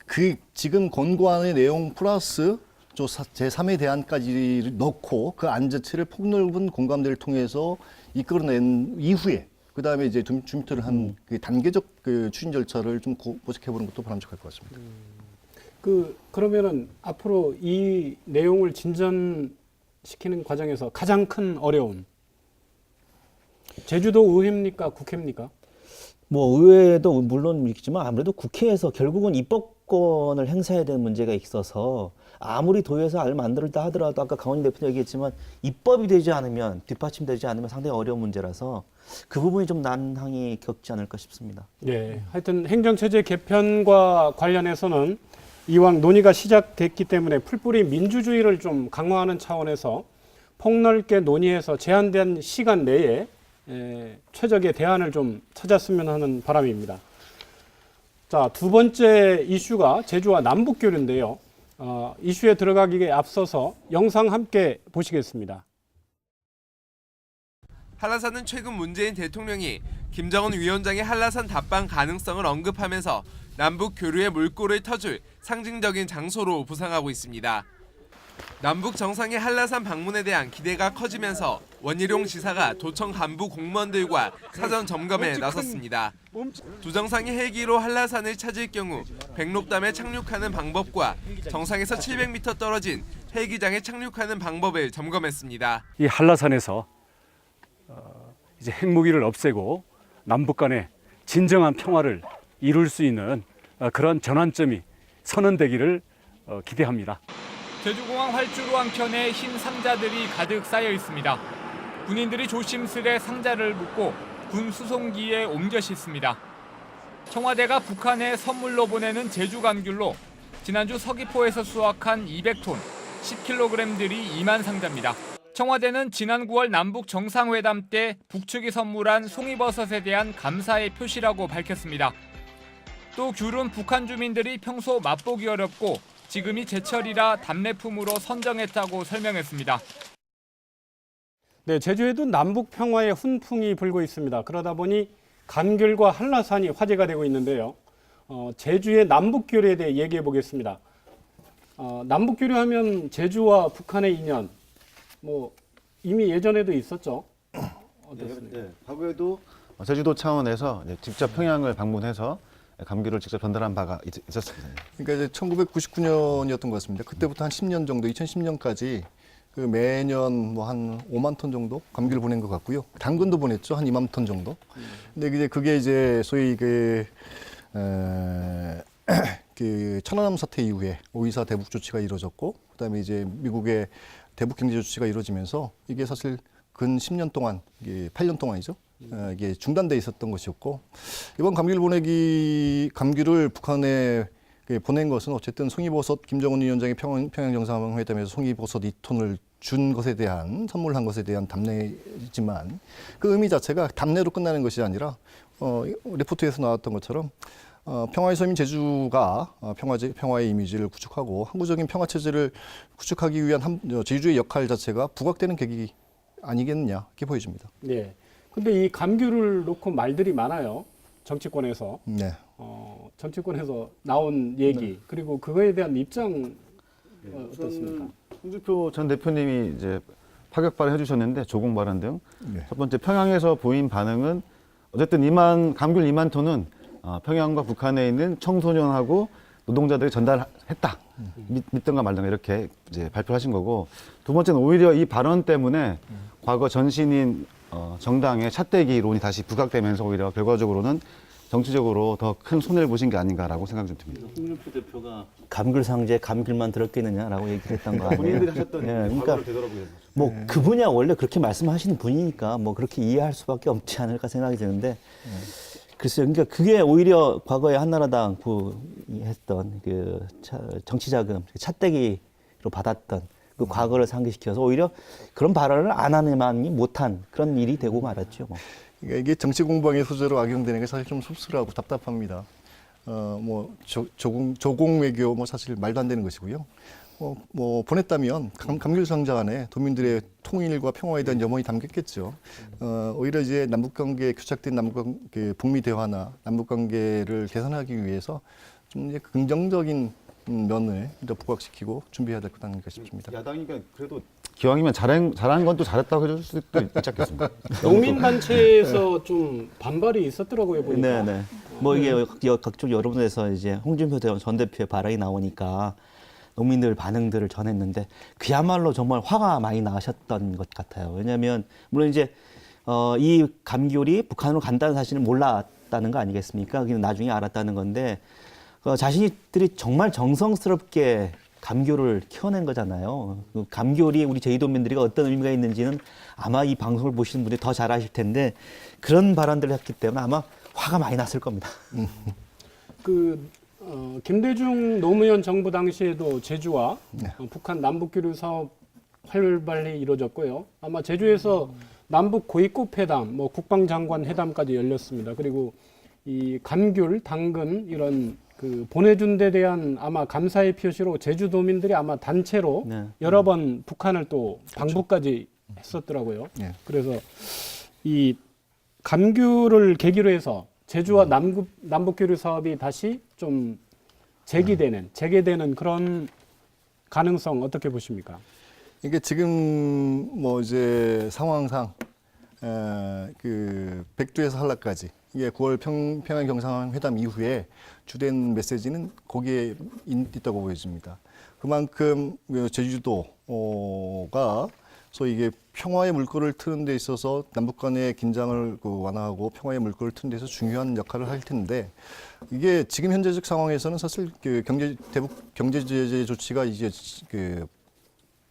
그 지금 권고안의 내용 플러스 제3의 대안까지 넣고 그 안 자체를 폭넓은 공감대를 통해서 이끌어낸 이후에 그 다음에 이제 주민투표를 한 그 단계적 그 추진 절차를 좀 모색해보는 것도 바람직할 것 같습니다. 그러면은 앞으로 이 내용을 진전시키는 과정에서 가장 큰 어려움, 제주도 의회입니까, 국회입니까? 뭐 의회도 물론 있지만 아무래도 국회에서 결국은 입법권을 행사해야 되는 문제가 있어서 아무리 도에서 만들었다 하더라도 아까 강원희 대표도 얘기했지만 입법이 되지 않으면 뒷받침되지 않으면 상당히 어려운 문제라서 그 부분이 좀 난항이 겪지 않을까 싶습니다. 네, 하여튼 행정체제 개편과 관련해서는 이왕 논의가 시작됐기 때문에 풀뿌리 민주주의를 좀 강화하는 차원에서 폭넓게 논의해서 제한된 시간 내에 최적의 대안을 좀 찾았으면 하는 바람입니다. 자, 두 번째 이슈가 제주와 남북교류인데요. 이슈에 들어가기에 앞서서 영상 함께 보시겠습니다. 한라산은 최근 문재인 대통령이 김정은 위원장의 한라산 답방 가능성을 언급하면서 남북 교류의 물꼬를 터줄 상징적인 장소로 부상하고 있습니다. 남북 정상의 한라산 방문에 대한 기대가 커지면서 원희룡 지사가 도청 간부 공무원들과 사전 점검에 나섰습니다. 두 정상이 헬기로 한라산을 찾을 경우 백록담에 착륙하는 방법과 정상에서 700m 떨어진 헬기장에 착륙하는 방법을 점검했습니다. 이 한라산에서 이제 핵무기를 없애고 남북 간의 진정한 평화를 이룰 수 있는 그런 전환점이 선언되기를 기대합니다. 제주공항 활주로 한켠에 흰 상자들이 가득 쌓여 있습니다. 군인들이 조심스레 상자를 묶고 군 수송기에 옮겨 싣습니다. 청와대가 북한에 선물로 보내는 제주 감귤로 지난주 서귀포에서 수확한 200톤, 10kg들이 2만 상자입니다. 청와대는 지난 9월 남북 정상회담 때 북측이 선물한 송이버섯에 대한 감사의 표시라고 밝혔습니다. 또 귤은 북한 주민들이 평소 맛보기 어렵고 지금이 제철이라 답례품으로 선정했다고 설명했습니다. 네, 제주에도 남북 평화의 훈풍이 불고 있습니다. 그러다 보니 감귤과 한라산이 화제가 되고 있는데요. 제주의 남북 교류에 대해 얘기해 보겠습니다. 남북 교류하면 제주와 북한의 인연, 뭐 이미 예전에도 있었죠. 어떻습니까? 네, 과거에도 제주도 차원에서 직접 평양을 방문해서 감귤을 직접 전달한 바가 있었습니다. 그러니까 이제 1999년이었던 것 같습니다. 그때부터 한 10년 정도, 2010년까지 그 매년 뭐 한 5만 톤 정도 감귤을 보낸 것 같고요. 당근도 보냈죠, 한 2만 톤 정도. 근데 그게 이제 소위 그 천안함 사태 이후에 5.24 대북 조치가 이루어졌고, 그다음에 이제 미국의 대북 경제 조치가 이루어지면서 이게 사실 근 10년 동안, 이게 8년 동안이죠. 이게 중단돼 있었던 것이었고, 이번 감귤을 북한에 보낸 것은 어쨌든 송이버섯, 김정은 위원장이 평양 정상회담에서 송이버섯 2톤을 준 것에 대한, 선물한 것에 대한 답례이지만 그 의미 자체가 답례로 끝나는 것이 아니라 리포트에서 나왔던 것처럼 평화의 섬인 제주가 평화의 이미지를 구축하고 항구적인 평화 체제를 구축하기 위한 제주의 역할 자체가 부각되는 계기 아니겠느냐, 이렇게 보여집니다. 네. 근데 이 감귤을 놓고 말들이 많아요. 정치권에서. 네. 정치권에서 나온 얘기, 그리고 그거에 대한 입장 어떻습니까? 홍준표 전 대표님이 이제 파격 발언 해주셨는데, 조공 발언 등. 네. 첫 번째, 평양에서 보인 반응은 어쨌든 감귤 2만 톤은 평양과 북한에 있는 청소년하고 노동자들이 전달했다. 믿던가 말던가 이렇게 이제 발표하신 거고, 두 번째는 오히려 이 발언 때문에 과거 전신인 정당의 찻대기론이 다시 부각되면서 오히려 결과적으로는 정치적으로 더 큰 손해를 보신 게 아닌가라고 생각이 좀 듭니다. 홍준표 대표가 감귤 상자에 감귤만 들었겠느냐라고 얘기를 했던 거 아니에요? 본인들이 하셨던 그러니까 뭐 그분이야 원래 그렇게 말씀하시는 분이니까 뭐 그렇게 이해할 수밖에 없지 않을까 생각이 드는데, 글쎄요. 그러니까 그게 오히려 과거에 한나라당 했던 그 정치 자금, 찻대기로 받았던 그 과거를 상기시켜서 오히려 그런 발언을 안 하는만이 못한 그런 일이 되고 말았죠. 뭐. 그러니까 이게 정치 공방의 소재로 악용되는 게 사실 좀 씁쓸하고 답답합니다. 조공 외교 뭐 사실 말도 안 되는 것이고요. 뭐 보냈다면 감귤 상자 안에 도민들의 통일과 평화에 대한 염원이 담겼겠죠. 오히려 이제 남북관계 교착된 북미 대화나 남북관계를 개선하기 위해서 좀 이제 긍정적인 면을 부각시키고 준비해야 될 것 아닌가 싶습니다. 야당이니까 그래도 기왕이면 잘한 건 또 잘했다고 해줄 수도 있지 않겠습니까? 농민단체에서 좀 반발이 있었더라고요, 보니까. 네네. 뭐 이게 각종 여론에서 이제 홍준표 전 대표의 발언이 나오니까 농민들 반응들을 전했는데 그야말로 정말 화가 많이 나셨던 것 같아요. 왜냐하면 물론 이제 이 감귤이 북한으로 간다는 사실을 몰랐다는 거 아니겠습니까? 그냥 나중에 알았다는 건데 자신들이 정말 정성스럽게 감귤을 키워낸 거잖아요. 그 감귤이 우리 제주도민들이 어떤 의미가 있는지는 아마 이 방송을 보시는 분들이 더 잘 아실 텐데 그런 발언들을 했기 때문에 아마 화가 많이 났을 겁니다. 김대중 노무현 정부 당시에도 제주와 북한 남북교류 사업 활발히 이루어졌고요. 아마 제주에서 남북 고위급 회담, 뭐 국방장관 회담까지 열렸습니다. 그리고 이 감귤, 당근 이런 보내준 데 대한 아마 감사의 표시로 제주도민들이 아마 단체로 네. 여러 번 북한을 또 방북까지 했었더라고요. 네. 그래서 이 감귤을 계기로 해서 제주와 남북교류 사업이 다시 좀 재개되는 그런 가능성 어떻게 보십니까? 이게 지금 뭐 이제 상황상 그 백두에서 한라까지 이게 9월 평양 정상회담 이후에 주된 메시지는 거기에 있다고 보여집니다. 그만큼 제주도가 소위 이게 평화의 물꼬를 트는 데 있어서 남북 간의 긴장을 완화하고 평화의 물꼬를 트는 데 있어서 중요한 역할을 할 텐데 이게 지금 현재적 상황에서는 사실 대북 경제 제재 조치가 이제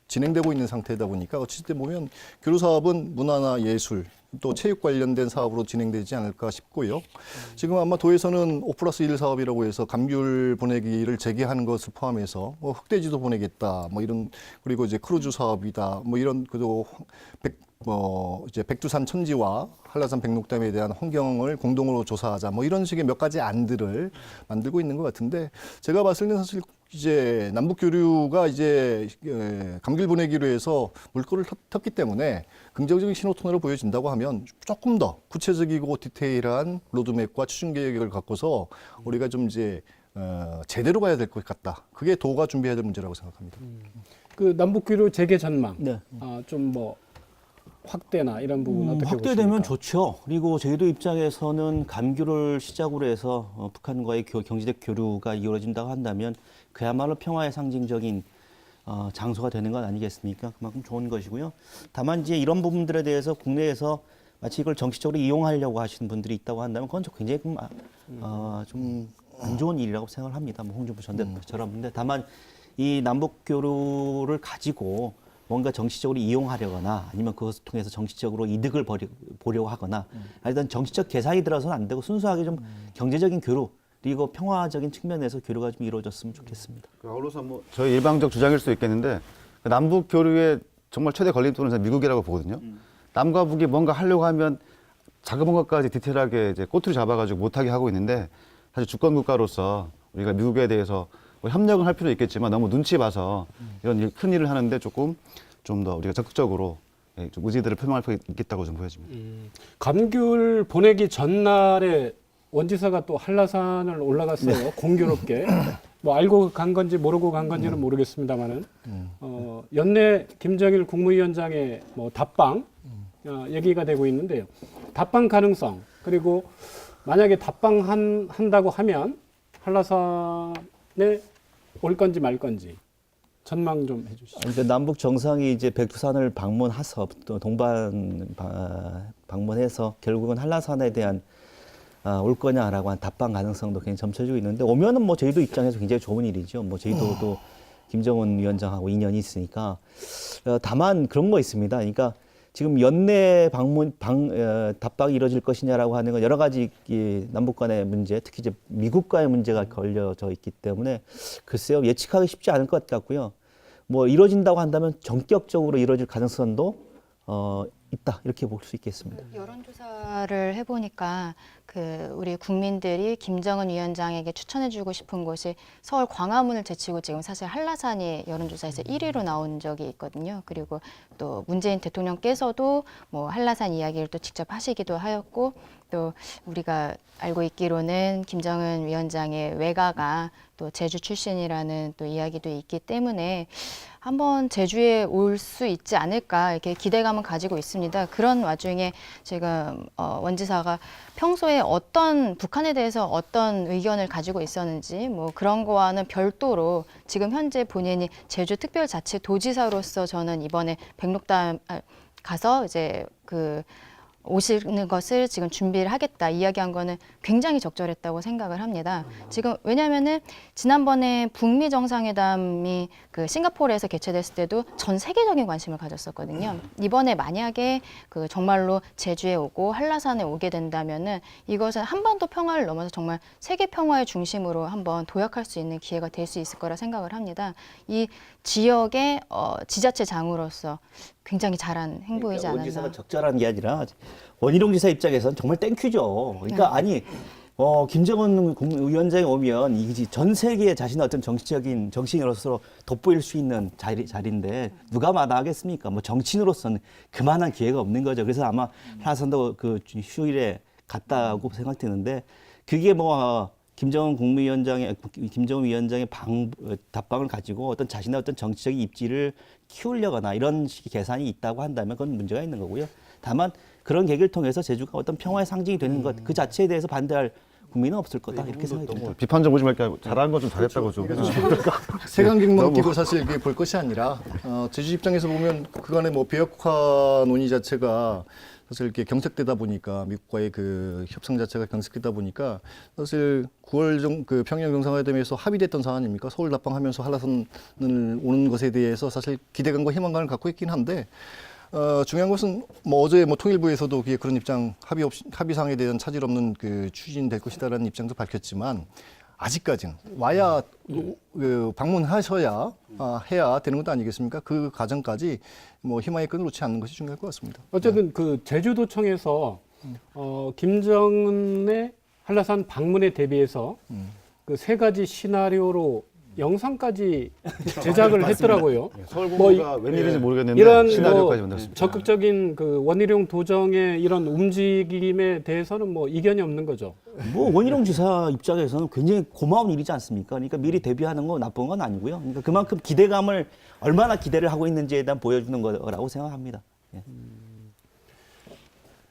진행되고 있는 상태다 보니까 어쨌든 보면 교류 사업은 문화나 예술 또 체육 관련된 사업으로 진행되지 않을까 싶고요. 지금 아마 도에서는 5+1 사업이라고 해서 감귤 보내기를 재개하는 것을 포함해서 뭐 흑돼지도 보내겠다, 뭐 이런 그리고 이제 크루즈 사업이다, 뭐 이런 이제 백두산 천지와 한라산 백록담에 대한 환경을 공동으로 조사하자, 뭐 이런 식의 몇 가지 안들을 만들고 있는 것 같은데 제가 봤을 때는 사실 이제 남북 교류가 이제 감귤 보내기로 해서 물꼬를 텄기 때문에 긍정적인 신호톤으로 보여진다고 하면 조금 더 구체적이고 디테일한 로드맵과 추진 계획을 갖고서 우리가 좀 이제 제대로 가야 될 것 같다. 그게 도가 준비해야 될 문제라고 생각합니다. 남북 교류 재개 전망, 네. 좀 뭐 확대나 이런 부분 어떻게 확대되면 보십니까? 좋죠. 그리고 제주도 입장에서는 감귤을 시작으로 해서 북한과의 경제적 교류가 이루어진다고 한다면 그야말로 평화의 상징적인 장소가 되는 것 아니겠습니까? 그만큼 좋은 것이고요. 다만 이제 이런 부분들에 대해서 국내에서 마치 이걸 정치적으로 이용하려고 하시는 분들이 있다고 한다면 그건 굉장히 좀 안 좋은 일이라고 생각을 합니다. 뭐 홍준표 전 대표처럼. 근데 다만 이 남북 교류를 가지고 뭔가 정치적으로 이용하려거나 아니면 그것을 통해서 정치적으로 이득을 보려고 하거나 일단 정치적 계산이 들어서는 안 되고 순수하게 좀 경제적인 교류 그리고 평화적인 측면에서 교류가 좀 이루어졌으면 좋겠습니다. 아울러서 뭐 저희 일방적 주장일 수 있겠는데 남북 교류의 정말 최대 걸림돌은 저는 미국이라고 보거든요. 남과 북이 뭔가 하려고 하면 작은 것까지 디테일하게 이제 꼬투리 잡아가지고 못하게 하고 있는데 사실 주권 국가로서 우리가 미국에 대해서 뭐 협력은 할 필요 있겠지만 너무 눈치 봐서 이런 큰 일을 하는데 조금 좀 더 우리가 적극적으로 좀 의지들을 표명할 필요가 있겠다고 좀 보여집니다. 감귤 보내기 전날에 원지사가 또 한라산을 올라갔어요. 공교롭게. 뭐 알고 간 건지 모르고 간 건지는 모르겠습니다만은 연내 김정일 국무위원장의 뭐 답방 얘기가 되고 있는데요. 답방 가능성 그리고 만약에 답방한다고 하면 한라산에 올 건지 말 건지 전망 좀 해주시죠. 그러니까 남북 정상이 이제 백두산을 방문해서 또 방문해서 결국은 한라산에 대한 올 거냐라고 한 답방 가능성도 굉장히 점쳐지고 있는데 오면은 뭐 저희도 입장에서 굉장히 좋은 일이죠. 뭐 저희도 김정은 위원장하고 인연이 있으니까 다만 그런 거 있습니다. 그러니까 지금 연내 답방이 이루어질 것이냐라고 하는 건 여러 가지 남북 간의 문제, 특히 이제 미국과의 문제가 걸려져 있기 때문에 글쎄요 예측하기 쉽지 않을 것 같고요. 뭐 이루어진다고 한다면 전격적으로 이루어질 가능성도 있다 이렇게 볼 수 있겠습니다. 여론조사를 해보니까 우리 국민들이 김정은 위원장에게 추천해주고 싶은 곳이 서울 광화문을 제치고 지금 사실 한라산이 여론조사에서 1위로 나온 적이 있거든요. 그리고 또 문재인 대통령께서도 뭐 한라산 이야기를 또 직접 하시기도 하였고 또 우리가 알고 있기로는 김정은 위원장의 외가가 또 제주 출신이라는 또 이야기도 있기 때문에 한번 제주에 올 수 있지 않을까 이렇게 기대감은 가지고 있습니다. 그런 와중에 지금 원지사가 평소에 북한에 대해서 어떤 의견을 가지고 있었는지 뭐 그런 거와는 별도로 지금 현재 본인이 제주특별자치도지사로서 저는 이번에 백록담 가서 이제 오시는 것을 지금 준비를 하겠다 이야기한 거는 굉장히 적절했다고 생각을 합니다. 지금 왜냐하면은 지난번에 북미 정상회담이 싱가포르에서 개최됐을 때도 전 세계적인 관심을 가졌었거든요. 이번에 만약에 정말로 제주에 오고 한라산에 오게 된다면은 이것은 한반도 평화를 넘어서 정말 세계 평화의 중심으로 한번 도약할 수 있는 기회가 될 수 있을 거라 생각을 합니다. 이 지역의 지자체장으로서 굉장히 잘한 행보이지 않았나. 원지사가 적절한 게 아니라 원희룡 지사 입장에서는 정말 땡큐죠. 그러니까 아니 김정은 위원장이 오면 이게 전 세계에 자신의 어떤 정치적인 정치인으로서 돋보일 수 있는 자리인데 누가 마다하겠습니까? 뭐 정치인으로서는 그만한 기회가 없는 거죠. 그래서 아마 한라산도 휴일에 갔다고 생각되는데 그게 김정은 위원장의 답방을 가지고 어떤 자신의 어떤 정치적인 입지를 키우려거나 이런 식의 계산이 있다고 한다면 그건 문제가 있는 거고요. 다만 그런 계기를 통해서 제주가 어떤 평화의 상징이 되는 것 그 자체에 대해서 반대할 국민은 없을 거다 이렇게 생각이 듭니다. 비판적 보지 말게 잘한 건 좀 잘했다고 좀. 세강경만 끼고 사실 그게 볼 것이 아니라 제주 입장에서 보면 그간의 비핵화 논의 자체가 사실 이렇게 경색되다 보니까 미국과의 협상 자체가 경색되다 보니까 사실 9월 평양 정상회담에서 합의됐던 사안 아닙니까? 서울 답방하면서 한라산을 오는 것에 대해서 사실 기대감과 희망감을 갖고 있긴 한데 중요한 것은 어제 통일부에서도 그런 입장 합의사항에 대한 차질 없는 추진될 것이다라는 입장도 밝혔지만 아직까지는 와야 방문하셔야 해야 되는 것도 아니겠습니까? 그 과정까지 희망의 끈을 놓지 않는 것이 중요할 것 같습니다. 어쨌든 제주도청에서 김정은의 한라산 방문에 대비해서 세 가지 시나리오로 영상까지 제작을 했더라고요. 서울본부가 웬일인지 모르겠는데 이런 시나리오까지 만들었습니다. 적극적인 원희룡 도정의 이런 움직임에 대해서는 이견이 없는 거죠. 원희룡 지사 입장에서는 굉장히 고마운 일이지 않습니까? 그러니까 미리 대비하는 건 나쁜 건 아니고요. 그러니까 그만큼 기대감을 얼마나 기대를 하고 있는지에 대한 보여주는 거라고 생각합니다. 예.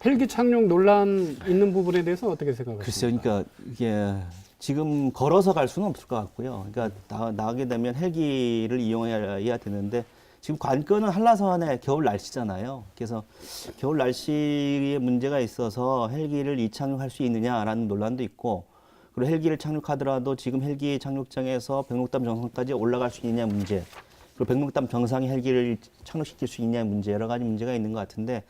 헬기 착륙 논란 있는 부분에 대해서 어떻게 생각하십니까? 글쎄요, 그러니까 이게 지금 걸어서 갈 수는 없을 것 같고요. 그러니까 나가게 되면 헬기를 이용해야 되는데 지금 관건은 한라산의 겨울 날씨잖아요. 그래서 겨울 날씨에 문제가 있어서 헬기를 이착륙할 수 있느냐라는 논란도 있고 그리고 헬기를 착륙하더라도 지금 헬기 착륙장에서 백록담 정상까지 올라갈 수 있느냐 문제 그리고 백록담 정상에 헬기를 착륙시킬 수 있느냐 문제 여러 가지 문제가 있는 것 같은데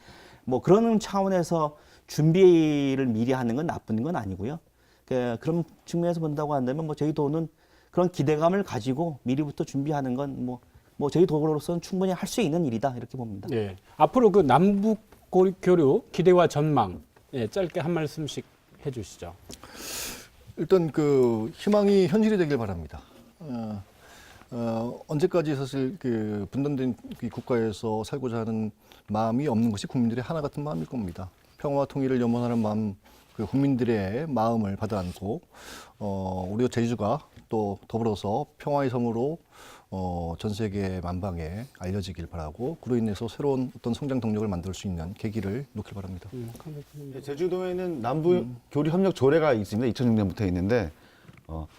그런 차원에서 준비를 미리 하는 건 나쁜 건 아니고요. 그런 측면에서 본다고 한다면 저희 도는 그런 기대감을 가지고 미리부터 준비하는 건 저희 도로로서는 충분히 할 수 있는 일이다 이렇게 봅니다. 예. 앞으로 남북 교류 기대와 전망 짧게 한 말씀씩 해주시죠. 일단 희망이 현실이 되길 바랍니다. 언제까지 사실 분단된 국가에서 살고자 하는 마음이 없는 것이 국민들의 하나 같은 마음일 겁니다. 평화와 통일을 염원하는 마음, 국민들의 마음을 받아안고 우리 제주가 또 더불어서 평화의 섬으로 전 세계 만방에 알려지길 바라고 그로 인해서 새로운 어떤 성장 동력을 만들 수 있는 계기를 놓길 바랍니다. 제주도에는 남북 교류 협력 조례가 있습니다. 2006년부터 있는데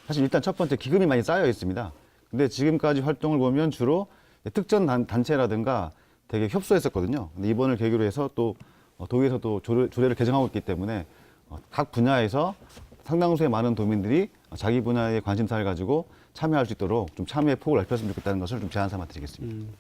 사실 일단 첫 번째 기금이 많이 쌓여 있습니다. 근데 지금까지 활동을 보면 주로 특정 단체라든가 되게 협소했었거든요. 근데 이번을 계기로 해서 또 도에서도 조례를 개정하고 있기 때문에 각 분야에서 상당수의 많은 도민들이 자기 분야의 관심사를 가지고 참여할 수 있도록 좀 참여의 폭을 넓혔으면 좋겠다는 것을 좀 제안 삼아 드리겠습니다.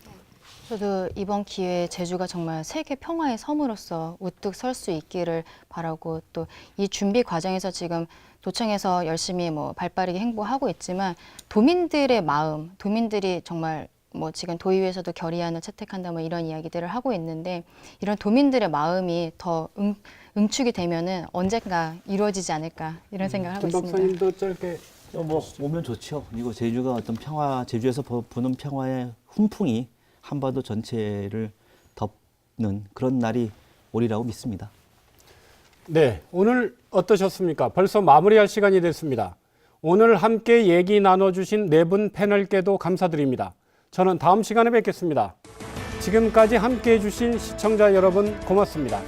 저도 이번 기회에 제주가 정말 세계 평화의 섬으로서 우뚝 설 수 있기를 바라고 또 이 준비 과정에서 지금 도청에서 열심히 발빠르게 행보하고 있지만 도민들의 마음, 도민들이 정말 지금 도의회에서도 결의안을 채택한다 이런 이야기들을 하고 있는데 이런 도민들의 마음이 더 응축이 되면은 언젠가 이루어지지 않을까 이런 생각을 하고 김 있습니다. 박사님도 짧게 오면 좋죠. 그리고 제주가 어떤 제주에서 부는 평화의 훈풍이 한반도 전체를 덮는 그런 날이 오리라고 믿습니다. 네, 오늘 어떠셨습니까? 벌써 마무리할 시간이 됐습니다. 오늘 함께 얘기 나눠주신 네 분 패널께도 감사드립니다. 저는 다음 시간에 뵙겠습니다. 지금까지 함께해 주신 시청자 여러분 고맙습니다.